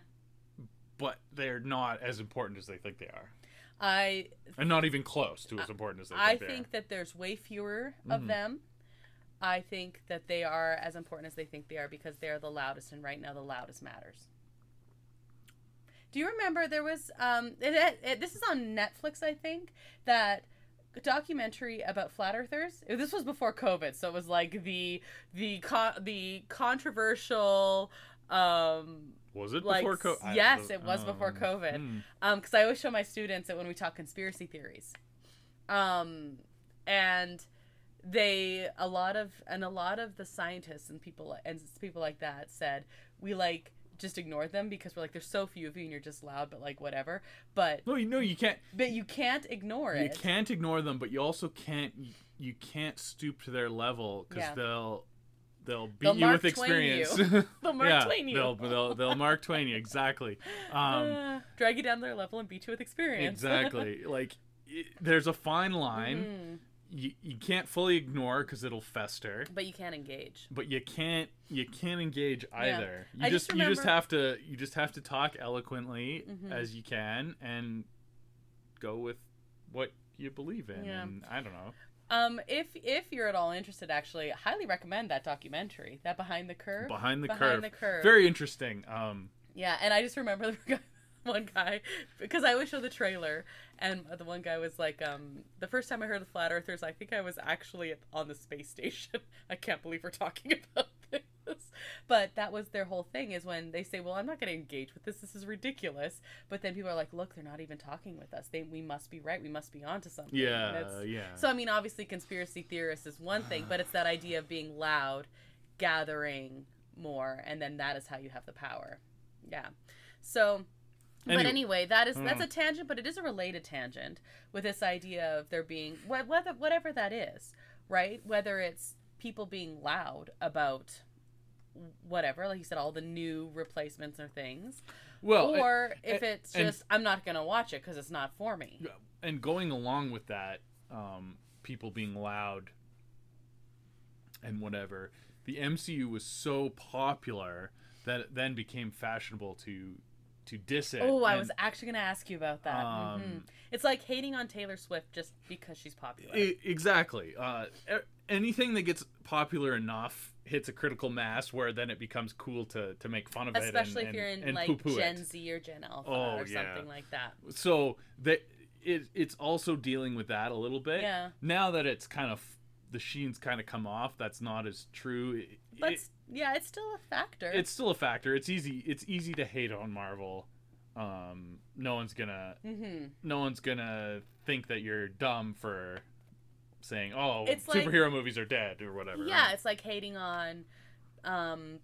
But they're not as important as they think they are. And not even close to as important as they think they are. I think that there's way fewer of them. I think that they are as important as they think they are because they're the loudest, and right now the loudest matters. Do you remember there was this is on Netflix, I think, that documentary about flat earthers? This was before COVID, so it was like the controversial was it before COVID? Yes, it was before COVID. Because I always show my students that when we talk conspiracy theories. And a lot of the scientists and people like that said we like just ignored them because we're like there's so few of you and you're just loud, but like whatever. But no, you can't. But you can't ignore it. You can't ignore them, but you also can't. You can't stoop to their level because they'll beat you with experience. They'll Mark Twain you. They'll Mark Twain you exactly. Drag you down their level and beat you with experience. Exactly. Like there's a fine line. You can't fully ignore because it'll fester. But you can't engage. But you can't engage either. Yeah. You just have to talk eloquently as you can and go with what you believe in. Yeah. And I don't know. If you're at all interested, actually, I highly recommend that documentary, that Behind the Curve. Behind the Curve. Very interesting. Yeah, and I just remember one guy, because I always show the trailer, and the one guy was like, the first time I heard of the Flat Earthers, I think I was actually on the space station. I can't believe we're talking about this. But that was their whole thing, is when they say, well, I'm not going to engage with this is ridiculous. But then people are like, look, they're not even talking with us. We must be right. We must be onto something. Yeah. So, I mean, obviously conspiracy theorists is one thing, but it's that idea of being loud, gathering more, and then that is how you have the power. Yeah. So... But anyway, that's a tangent, but it is a related tangent with this idea of there being whatever that is, right? Whether it's people being loud about whatever, like you said, all the new replacements or things, or if it's just I'm not gonna watch it because it's not for me. And going along with that, people being loud and whatever, the MCU was so popular that it then became fashionable to diss it. Oh, I was actually going to ask you about that. It's like hating on Taylor Swift just because she's popular. Exactly. Anything that gets popular enough hits a critical mass where then it becomes cool to make fun of it. Especially if you're in like Gen Z or Gen Alpha or something like that. So it's also dealing with that a little bit. Yeah. Now that it's kind of, the sheen's kind of come off, that's not as true. But it's still a factor. It's still a factor. It's easy to hate on Marvel. No one's gonna think that you're dumb for saying, "Oh, superhero movies are dead" or whatever. Yeah, right? It's like hating on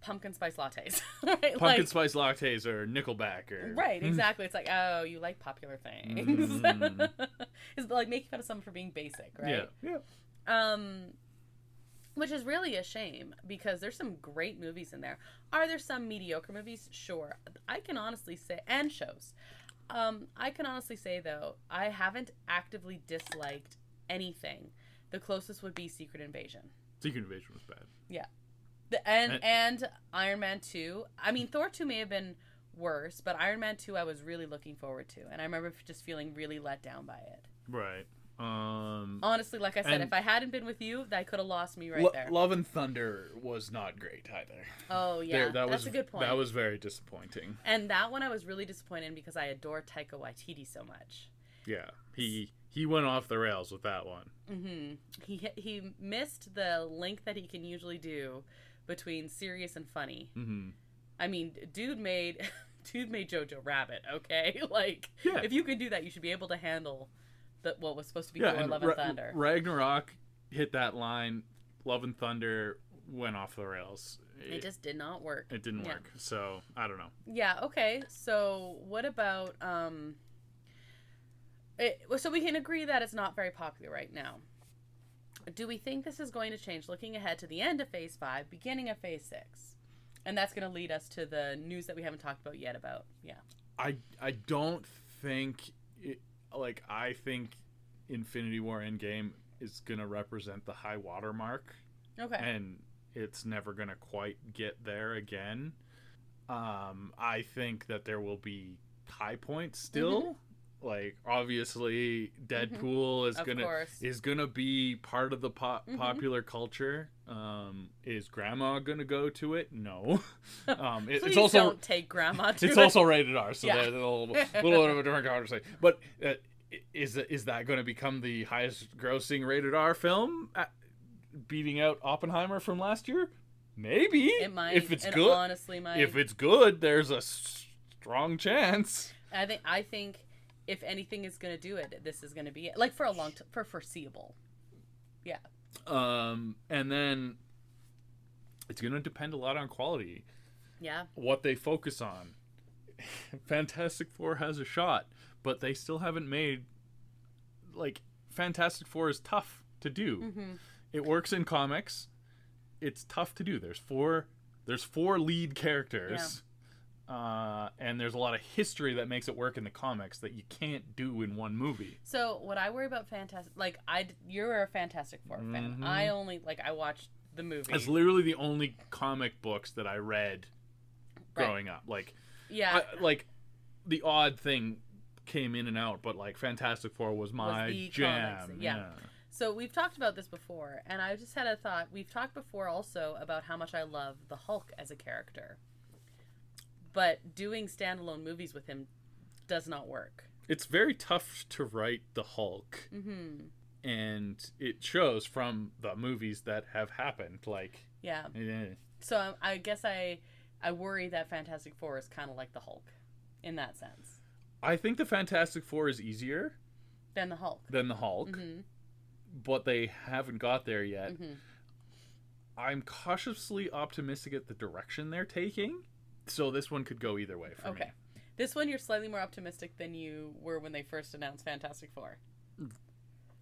pumpkin spice lattes. Right? Pumpkin spice lattes or Nickelback or right, exactly. It's like, oh, you like popular things. It's like making fun of someone for being basic, right? Yeah. Which is really a shame because there's some great movies in there. Are there some mediocre movies? Sure. I can honestly say, and shows. I can honestly say, though, I haven't actively disliked anything. The closest would be Secret Invasion. Secret Invasion was bad. Yeah. And Iron Man 2. I mean, Thor 2 may have been worse, but Iron Man 2 I was really looking forward to, and I remember just feeling really let down by it. Right. Honestly, like I said, if I hadn't been with you, that could have lost me right there. Love and Thunder was not great either. Oh yeah, that's a good point. That was very disappointing. And that one I was really disappointed in because I adore Taika Waititi so much. Yeah, he went off the rails with that one. Mm-hmm. He missed the link that he can usually do between serious and funny. Mm-hmm. I mean, dude made Jojo Rabbit. Okay, like if you can do that, you should be able to handle what was supposed to be Thor, Love and Thunder. Ragnarok hit that line. Love and Thunder went off the rails. It just did not work. It didn't work. So I don't know. Yeah. Okay. So what about so we can agree that it's not very popular right now. Do we think this is going to change looking ahead to the end of Phase 5, beginning of Phase 6? And that's going to lead us to the news that we haven't talked about yet about, I don't think, I think Infinity War Endgame is going to represent the high water mark. Okay. And it's never going to quite get there again. I think that there will be high points still. Mm-hmm. Like, obviously, Deadpool is gonna be part of the popular culture. Is Grandma gonna go to it? No. It's also don't take Grandma to it. It's also rated R, so there's a little bit of a different conversation. But is that going to become the highest grossing rated R film, beating out Oppenheimer from last year? Maybe. It might. If it's good, honestly, might. If it's good, there's a strong chance. I think. If anything is going to do it, this is going to be it. Like, for a long time, for foreseeable. Yeah. And then it's going to depend a lot on quality. Yeah. What they focus on. Fantastic Four has a shot, but they still haven't made... Fantastic Four is tough to do. Mm-hmm. It works in comics. It's tough to do. There's four lead characters. Yeah. And there's a lot of history that makes it work in the comics that you can't do in one movie. So what I worry about you're a Fantastic Four fan. I only I watched the movie. It's literally the only comic books that I read growing up. The odd thing came in and out, but Fantastic Four was my jam. Comics. Yeah. So we've talked about this before, and I just had a thought. We've talked before also about how much I love the Hulk as a character. But doing standalone movies with him does not work. It's very tough to write the Hulk. Mm-hmm. And it shows from the movies that have happened. Yeah. So I guess I worry that Fantastic Four is kind of like the Hulk in that sense. I think the Fantastic Four is easier. Than the Hulk. Mm-hmm. But they haven't got there yet. Mm-hmm. I'm cautiously optimistic at the direction they're taking. So this one could go either way for me. Okay. This one you're slightly more optimistic than you were when they first announced Fantastic Four.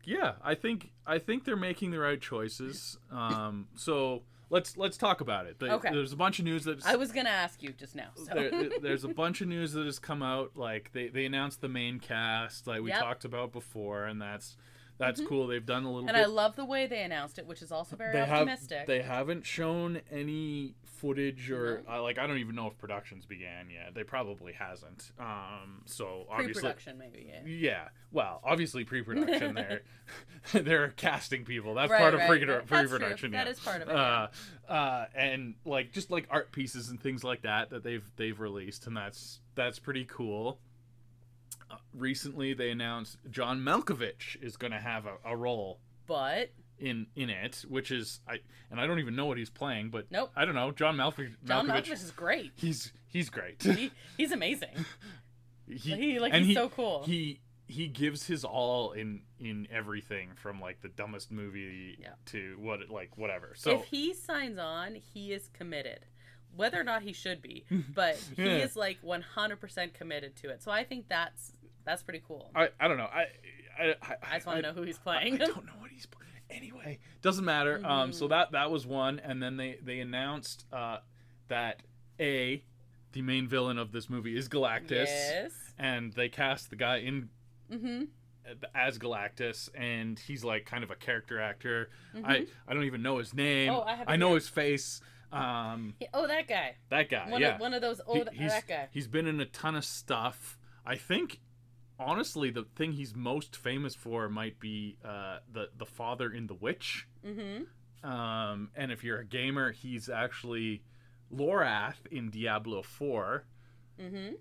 Yeah, I think they're making the right choices. So let's talk about it. Okay. There's a bunch of news that I was gonna ask you just now. So. There's a bunch of news that has come out. They announced the main cast, we talked about before, and that's cool. They've done a little bit. And I love the way they announced it, which is also very optimistic. They haven't shown any footage or I don't even know if productions began yet. They probably hasn't. So obviously pre-production maybe. Yeah. Well, obviously pre-production. They're casting people. That's part of pre-production. That is part of it. Yeah. And just art pieces and things like that they've released, and that's pretty cool. Recently, they announced John Malkovich is going to have a role, but in it, which is I don't even know what he's playing, but nope. I don't know. John Malkovich is great. He's great. He's amazing. He's so cool. He gives his all in everything from the dumbest movie to whatever. So if he signs on, he is committed. Whether or not he should be, but he is 100% committed to it. So I think that's pretty cool. I don't know. I just want to know who he's playing. I don't know what he's playing. Anyway, doesn't matter. Mm-hmm. So that was one, and then they announced that the main villain of this movie is Galactus. Yes. And they cast the guy in as Galactus, and he's kind of a character actor. Mm-hmm. I don't even know his name. Oh, I know his face. Oh, that guy. That guy. One of those. That guy. He's been in a ton of stuff. I think, honestly, the thing he's most famous for might be the father in The Witch. Mm-hmm. And if you're a gamer, he's actually Lorath in Diablo 4. Mm-hmm.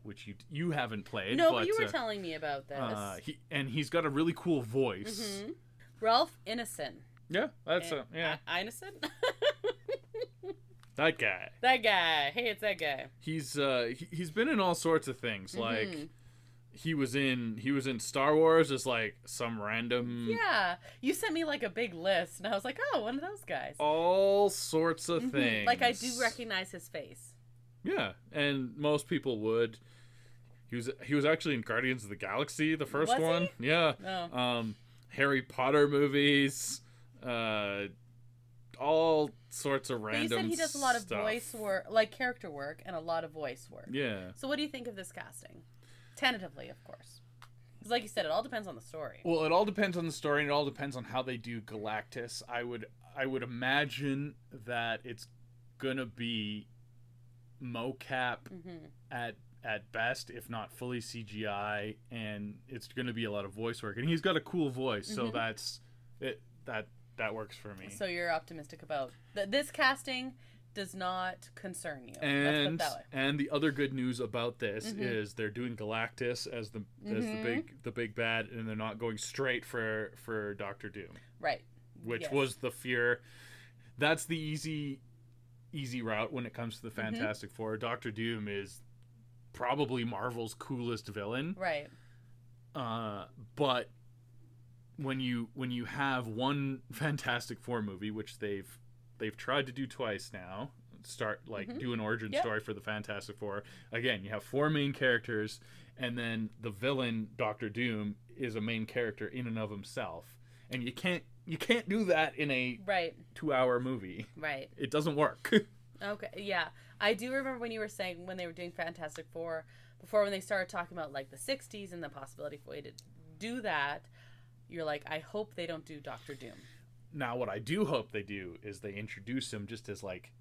Which you haven't played. No, but you were telling me about this. He's got a really cool voice. Mm-hmm. Ralph Ineson. Yeah, that's Ineson. That guy. That guy. Hey, it's that guy. He's been in all sorts of things. Like he was in Star Wars as like some random. Yeah, you sent me like a big list, and I was like, oh, one of those guys. All sorts of things. Like I do recognize his face. Yeah, and most people would. He was actually in Guardians of the Galaxy, the first one. He? Yeah. Oh. Harry Potter movies. All sorts of random stuff. But you said he does a lot of voice work, like character work, and a lot of voice work. Yeah. So what do you think of this casting? Tentatively, of course. Because like you said, it all depends on the story. Well, it all depends on the story, and it all depends on how they do Galactus. I would imagine that it's gonna be mocap at best, if not fully CGI, and it's gonna be a lot of voice work. And he's got a cool voice, so that's it. That works for me. So you're optimistic about this casting does not concern you. And let's put it that way. And the other good news about this is they're doing Galactus as the big bad, and they're not going straight for Doctor Doom. Right. Which was the fear. That's the easy route when it comes to the Fantastic Four. Doctor Doom is probably Marvel's coolest villain. Right. But when you have one Fantastic Four movie, which they've tried to do twice now, do an origin story for the Fantastic Four. Again, you have four main characters, and then the villain Doctor Doom is a main character in and of himself, and you can't do that in a 2-hour movie. Right. It doesn't work. Okay. Yeah, I do remember when you were saying when they were doing Fantastic Four before, when they started talking about like the '60s and the possibility for way to do that. You're like, I hope they don't do Doctor Doom. Now, what I do hope they do is they introduce him just as like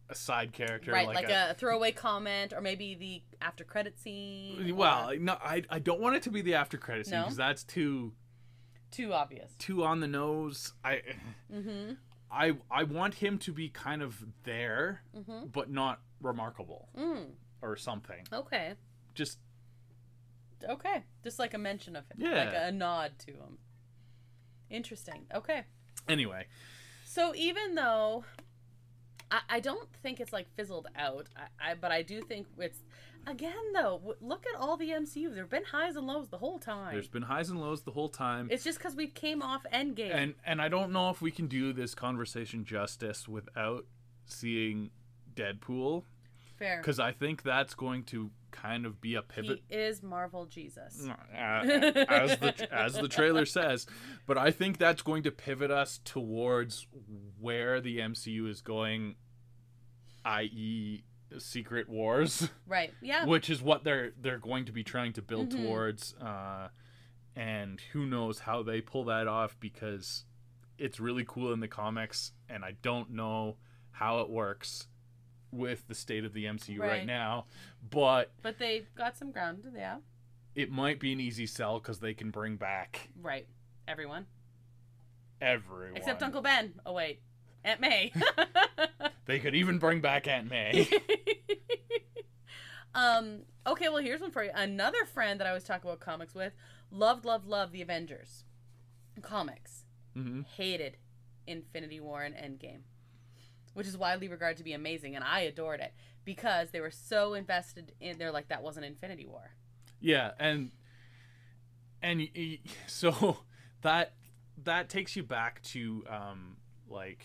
a side character, right? Like a throwaway comment, or maybe the after credit scene. Well, no, I don't want it to be the after credit scene because that's too obvious, too on the nose. I want him to be kind of there, but not remarkable or something. Okay. Just like a mention of him, like a nod to him. Interesting. Okay. Anyway, so even though I don't think it's like fizzled out, but I do think it's, again though, look at all the MCU. There've been highs and lows the whole time. There's been highs and lows the whole time. It's just because we came off Endgame, and I don't know if we can do this conversation justice without seeing Deadpool. Fair. Because I think that's going to kind of be a pivot. He is Marvel Jesus. As the trailer says. But I think that's going to pivot us towards where the MCU is going, i.e. Secret Wars. Right, yeah. Which is what they're going to be trying to build towards. And who knows how they pull that off, because it's really cool in the comics, and I don't know how it works with the state of the MCU right now, but they got some ground. Yeah, it might be an easy sell because they can bring back everyone except Uncle Ben. Oh wait, Aunt May. They could even bring back Aunt May. Okay, well, here's one for you. Another friend that I was talking about comics with loved the Avengers comics. Hated Infinity War and Endgame, which is widely regarded to be amazing, and I adored it because they were so invested in. They're like, that wasn't Infinity War. Yeah, and so that takes you back to like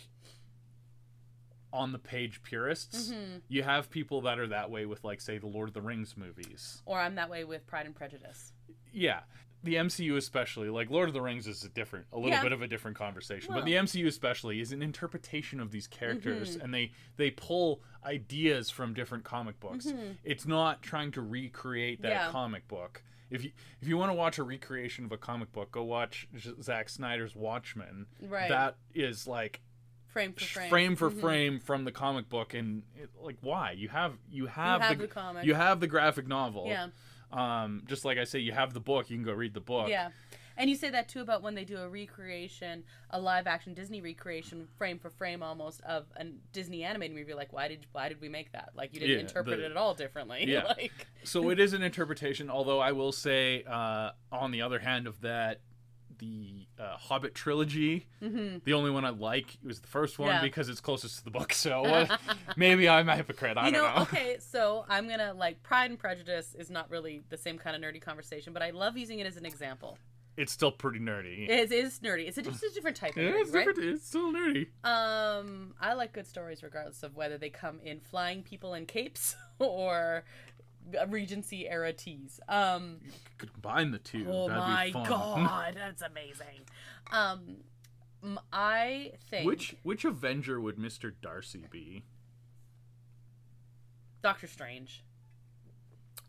on the page purists. You have people that are that way with, like, say, the Lord of the Rings movies, or I'm that way with Pride and Prejudice. Yeah. The MCU especially, like Lord of the Rings is a little bit of a different conversation, but the MCU especially is an interpretation of these characters, and they pull ideas from different comic books. It's not trying to recreate that comic book. If you want to watch a recreation of a comic book, go watch Zack Snyder's Watchmen. Right. That is like frame for frame from the comic book, and like, why? You have the comic. You have the graphic novel. Yeah. Just like I say, you have the book. You can go read the book. Yeah. And you say that too about when they do a recreation, a live action Disney recreation, frame for frame almost, of a Disney animated movie. Like, why did we make that? Like, you didn't interpret it at all differently. Yeah. Like... So it is an interpretation. Although I will say, on the other hand of that, the Hobbit trilogy, the only one I like was the first one because it's closest to the book. So maybe I'm a hypocrite. I don't know. Okay, so I'm gonna Pride and Prejudice is not really the same kind of nerdy conversation, but I love using it as an example. It's still pretty nerdy. It is nerdy. It's just a different type of nerdy, it's different. It's still nerdy. I like good stories regardless of whether they come in flying people in capes or Regency era teas. You could combine the two. Oh That'd be fun. God, that's amazing. I think which Avenger would Mr. Darcy be? Doctor Strange.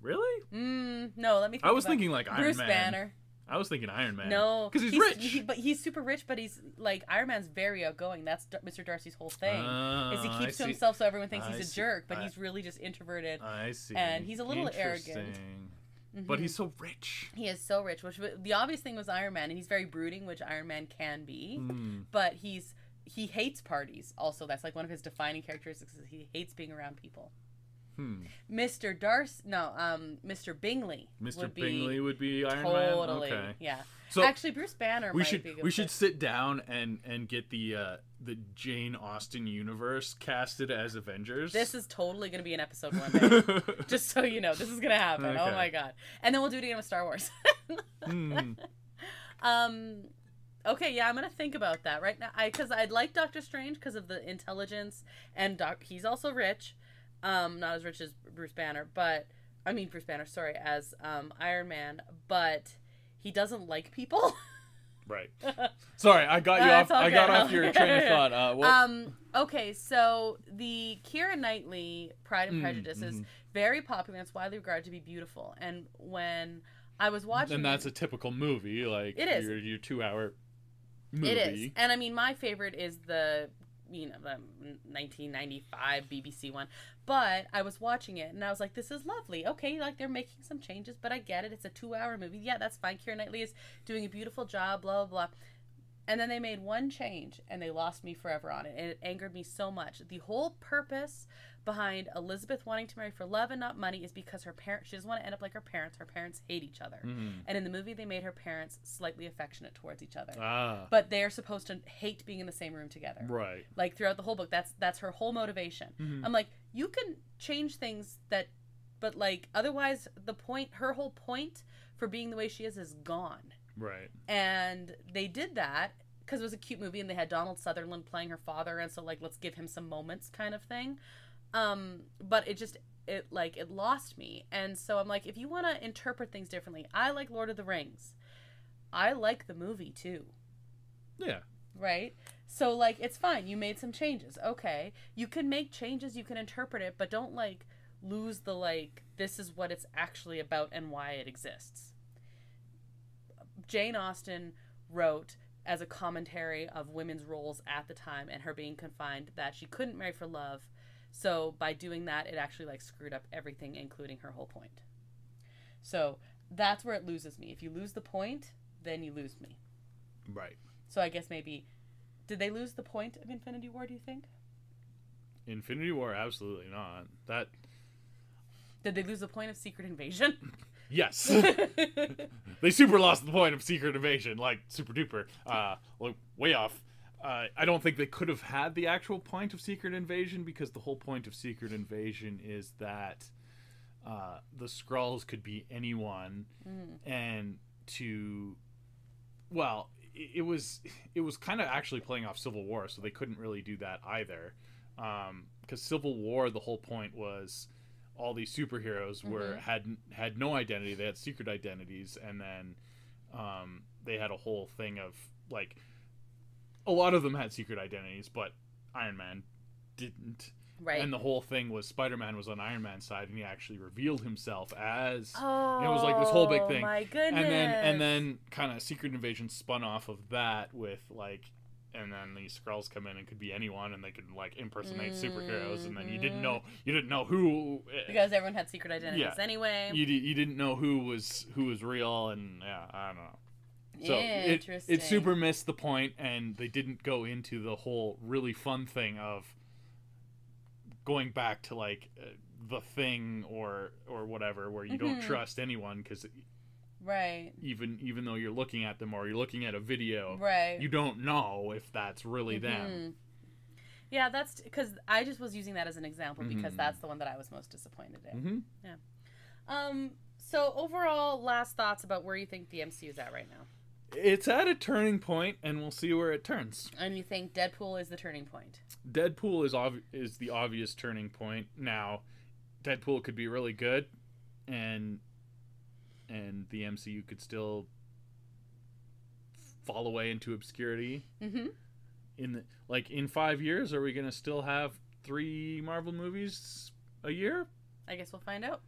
Really? No, let me think. I was thinking like Bruce Iron Man. Banner. I was thinking Iron Man. No, because he's rich. But he's super rich. But he's like, Iron Man's very outgoing. That's Mr. Darcy's whole thing. Is he keeps to himself so everyone thinks he's a jerk, but he's really just introverted. I see. And he's a little arrogant. But he's so rich. He is so rich. Which the obvious thing was Iron Man, and he's very brooding, which Iron Man can be. But he hates parties. Also, that's like one of his defining characteristics. Is he hates being around people. Mr. Bingley. Bingley would be Iron Man. Totally. Okay. Yeah. So actually, Bruce Banner. We should sit down and get the Jane Austen universe casted as Avengers. This is totally going to be an episode one day. Just so you know, this is going to happen. Okay. Oh my god! And then we'll do it again with Star Wars. Okay, yeah, I'm gonna think about that right now. Because I'd like Doctor Strange because of the intelligence, and he's also rich. Not as rich as Bruce Banner, as Iron Man, but he doesn't like people. Right. Sorry, I got you off. Okay. I got off your train of thought. Okay, so the Keira Knightley Pride and Prejudice is very popular. It's widely regarded to be beautiful. And when I was watching, and that's a typical movie, like it is your 2-hour movie. It is, and I mean, my favorite is the 1995 BBC one. But I was watching it and I was like, this is lovely. Okay, like they're making some changes, but I get it. It's a 2-hour movie. Yeah, that's fine. Keira Knightley is doing a beautiful job, blah, blah, blah. And then they made one change and they lost me forever on it. And it angered me so much. The whole purpose behind Elizabeth wanting to marry for love and not money is because she doesn't want to end up like her parents. Her parents hate each other. And in the movie, they made her parents slightly affectionate towards each other. But they're supposed to hate being in the same room together. Right. Like throughout the whole book, that's her whole motivation. I'm like, you can change things but like otherwise her whole point for being the way she is gone. Right. And they did that because it was a cute movie and they had Donald Sutherland playing her father, and so like, let's give him some moments kind of thing. But it lost me. And so I'm like, if you want to interpret things differently, I like Lord of the Rings. I like the movie too. Yeah. Right? So like, it's fine. You made some changes. Okay. You can make changes, you can interpret it, but don't like lose the like, this is what it's actually about and why it exists. Jane Austen wrote as a commentary of women's roles at the time and her being confined that she couldn't marry for love. So by doing that, it actually like screwed up everything, including her whole point. So that's where it loses me. If you lose the point, then you lose me. Right. So I guess maybe, did they lose the point of Infinity War, do you think? Infinity War, absolutely not. Did they lose the point of Secret Invasion? Yes. They super lost the point of Secret Invasion, like super duper. Like way off. I don't think they could have had the actual point of Secret Invasion, because the whole point of Secret Invasion is that the Skrulls could be anyone, and it was kind of actually playing off Civil War, so they couldn't really do that either. Because Civil War, the whole point was all these superheroes had no identity. They had secret identities, and then they had a whole thing of like, a lot of them had secret identities, but Iron Man didn't. Right. And the whole thing was Spider-Man was on Iron Man's side, and he actually revealed himself as. Oh, it was like this whole big thing. My goodness! And then kind of Secret Invasion spun off of that with like and then these Skrulls come in and could be anyone, and they could like impersonate superheroes, and then you didn't know who, because everyone had secret identities anyway. You didn't know who was real, and I don't know. So Interesting. it super missed the point, and they didn't go into the whole really fun thing of going back to like the Thing or whatever, where you don't trust anyone because right, even though you're looking at them or you're looking at a video, right, you don't know if that's really them. Yeah, that's because I just was using that as an example because that's the one that I was most disappointed in. Yeah. So overall, last thoughts about where you think the MCU is at right now. It's at a turning point, and we'll see where it turns. And you think Deadpool is the turning point? Deadpool is the obvious turning point. Now, Deadpool could be really good, and the MCU could still fall away into obscurity. In 5 years, are we going to still have 3 Marvel movies a year? I guess we'll find out.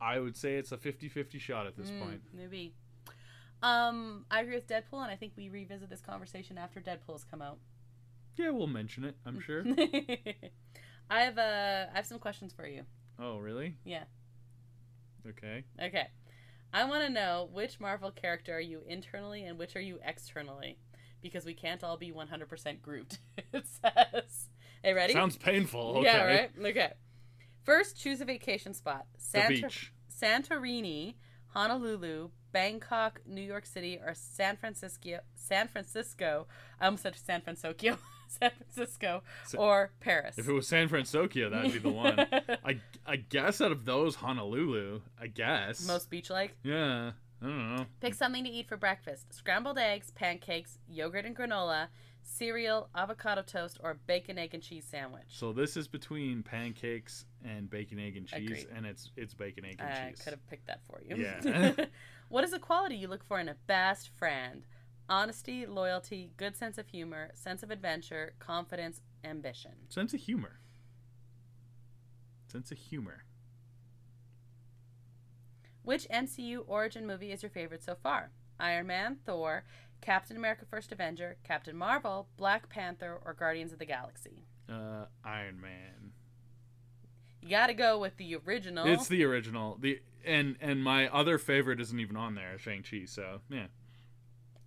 I would say it's a 50-50 shot at this point. Maybe. I agree with Deadpool, and I think we revisit this conversation after Deadpool's come out. Yeah, we'll mention it, I'm sure. I have some questions for you. Oh, really? Yeah. Okay. I want to know which Marvel character are you internally and which are you externally, because we can't all be 100% Groot. It says. Hey, ready? Sounds painful. Okay. Yeah, right? Okay. First, choose a vacation spot. The beach. Santorini, Honolulu, Bangkok, New York City, or San Francisco. I almost said San Francisco. San Francisco or Paris. If it was San Francisco, that'd be the one. I guess out of those, Honolulu. I guess. Most beach-like? Yeah. I don't know. Pick something to eat for breakfast. Scrambled eggs, pancakes, yogurt and granola, cereal, avocado toast, or bacon, egg, and cheese sandwich. So this is between pancakes and bacon, egg, and cheese. Agreed. And it's bacon, egg, and cheese. I could have picked that for you. Yeah. What is a quality you look for in a best friend? Honesty, loyalty, good sense of humor, sense of adventure, confidence, ambition. Sense of humor. Sense of humor. Which MCU origin movie is your favorite so far? Iron Man, Thor, Captain America First Avenger, Captain Marvel, Black Panther, or Guardians of the Galaxy? Iron Man. You gotta go with the original. It's the original. And my other favorite isn't even on there, Shang-Chi, so yeah.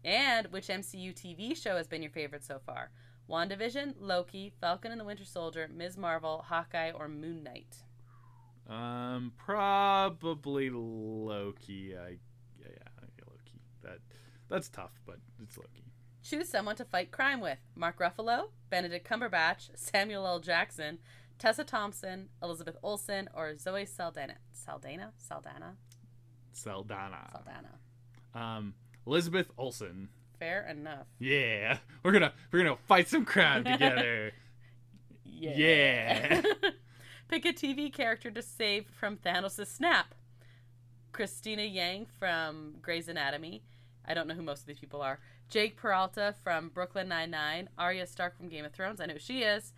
And which MCU TV show has been your favorite so far? WandaVision, Loki, Falcon and the Winter Soldier, Ms. Marvel, Hawkeye, or Moon Knight? Probably Loki. Yeah, Loki. That's tough, but it's Loki. Choose someone to fight crime with. Mark Ruffalo, Benedict Cumberbatch, Samuel L. Jackson, Tessa Thompson, Elizabeth Olsen, or Zoe Saldana. Elizabeth Olsen. Fair enough. Yeah, we're gonna fight some crime together. Yeah. Pick a TV character to save from Thanos' snap. Christina Yang from Grey's Anatomy. I don't know who most of these people are. Jake Peralta from Brooklyn Nine-Nine. Arya Stark from Game of Thrones. I know who she is.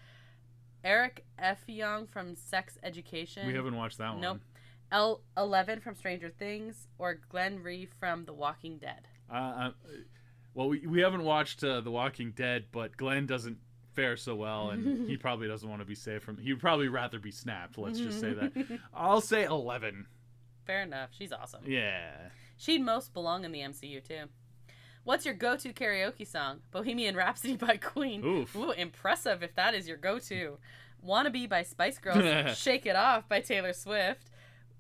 Eric Effiong from Sex Education. We haven't watched that one. Nope. L11 from Stranger Things. Or Glenn Reeve from The Walking Dead. Well, we haven't watched The Walking Dead, but Glenn doesn't fare so well, and he probably doesn't want to be saved from... He'd probably rather be snapped, let's just say that. I'll say 11. Fair enough. She's awesome. Yeah. She'd most belong in the MCU, too. What's your go-to karaoke song? Bohemian Rhapsody by Queen. Oof. Ooh, impressive if that is your go-to. Wannabe by Spice Girls. Shake It Off by Taylor Swift.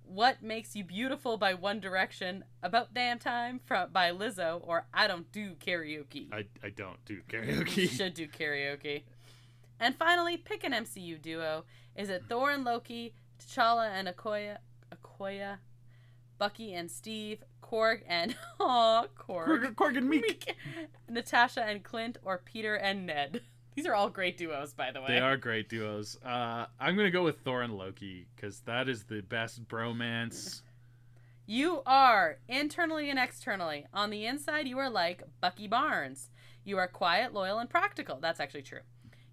What Makes You Beautiful by One Direction. About Damn Time by Lizzo. Or I Don't Do Karaoke. I don't do karaoke. You should do karaoke. And finally, pick an MCU duo. Is it Thor and Loki, T'Challa and Okoye, Bucky and Steve, Korg and Korg and Meek, Natasha and Clint, or Peter and Ned? These are all great duos, by the way. They are great duos. I'm gonna go with Thor and Loki because that is the best bromance. You are internally and externally. On the inside, you are like Bucky Barnes. You are quiet, loyal, and practical. That's actually true.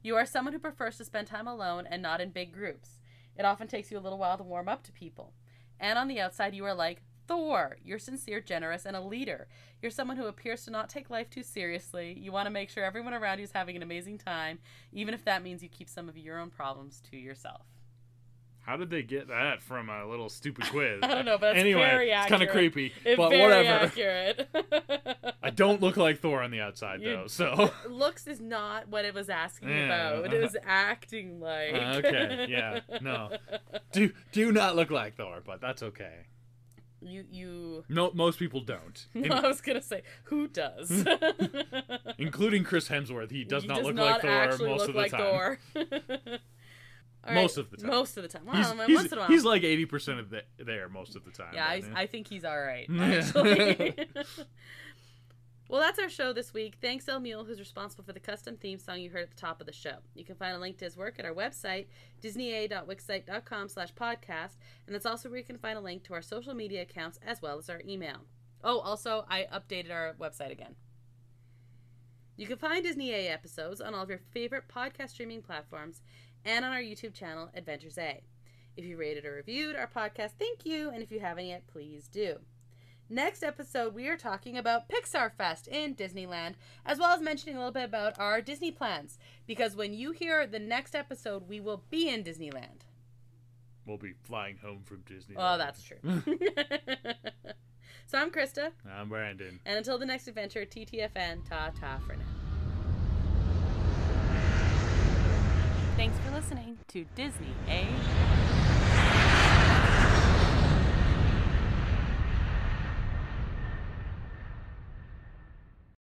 You are someone who prefers to spend time alone and not in big groups. It often takes you a little while to warm up to people. And on the outside, you are like Thor. You're sincere, generous, and a leader. You're someone who appears to not take life too seriously. You want to make sure everyone around you is having an amazing time, even if that means you keep some of your own problems to yourself. How did they get that from a little stupid quiz? I don't know, but it's anyway, very accurate. It's kind of creepy, It's but very whatever. accurate. I don't look like Thor on the outside, though, so... Looks is not what it was asking Yeah. about. It was acting like. Okay, yeah, no. Do not look like Thor, but that's okay. You... No, most people don't. No, I was going to say, who does? Including Chris Hemsworth, he does not look not like Thor most look of the like time. Thor. All right, Most of the time. Most of the time. Well, He's once in a while. he's like 80% of there most of the time. Yeah, but, I think he's all right, actually. Well, that's our show this week. Thanks, El Mule, who's responsible for the custom theme song you heard at the top of the show. You can find a link to his work at our website, disneya.wixsite.com/podcast, and that's also where you can find a link to our social media accounts as well as our email. Oh, also, I updated our website again. You can find Disney A episodes on all of your favorite podcast streaming platforms and on our YouTube channel, Adventures A. If you rated or reviewed our podcast, thank you, and if you haven't yet, please do. Next episode, we are talking about Pixar Fest in Disneyland, as well as mentioning a little bit about our Disney plans, because when you hear the next episode, we will be in Disneyland. We'll be flying home from Disneyland. Oh, that's true. So I'm Krista. I'm Brandon. And until the next adventure, TTFN, ta-ta for now. Thanks for listening to Disney A.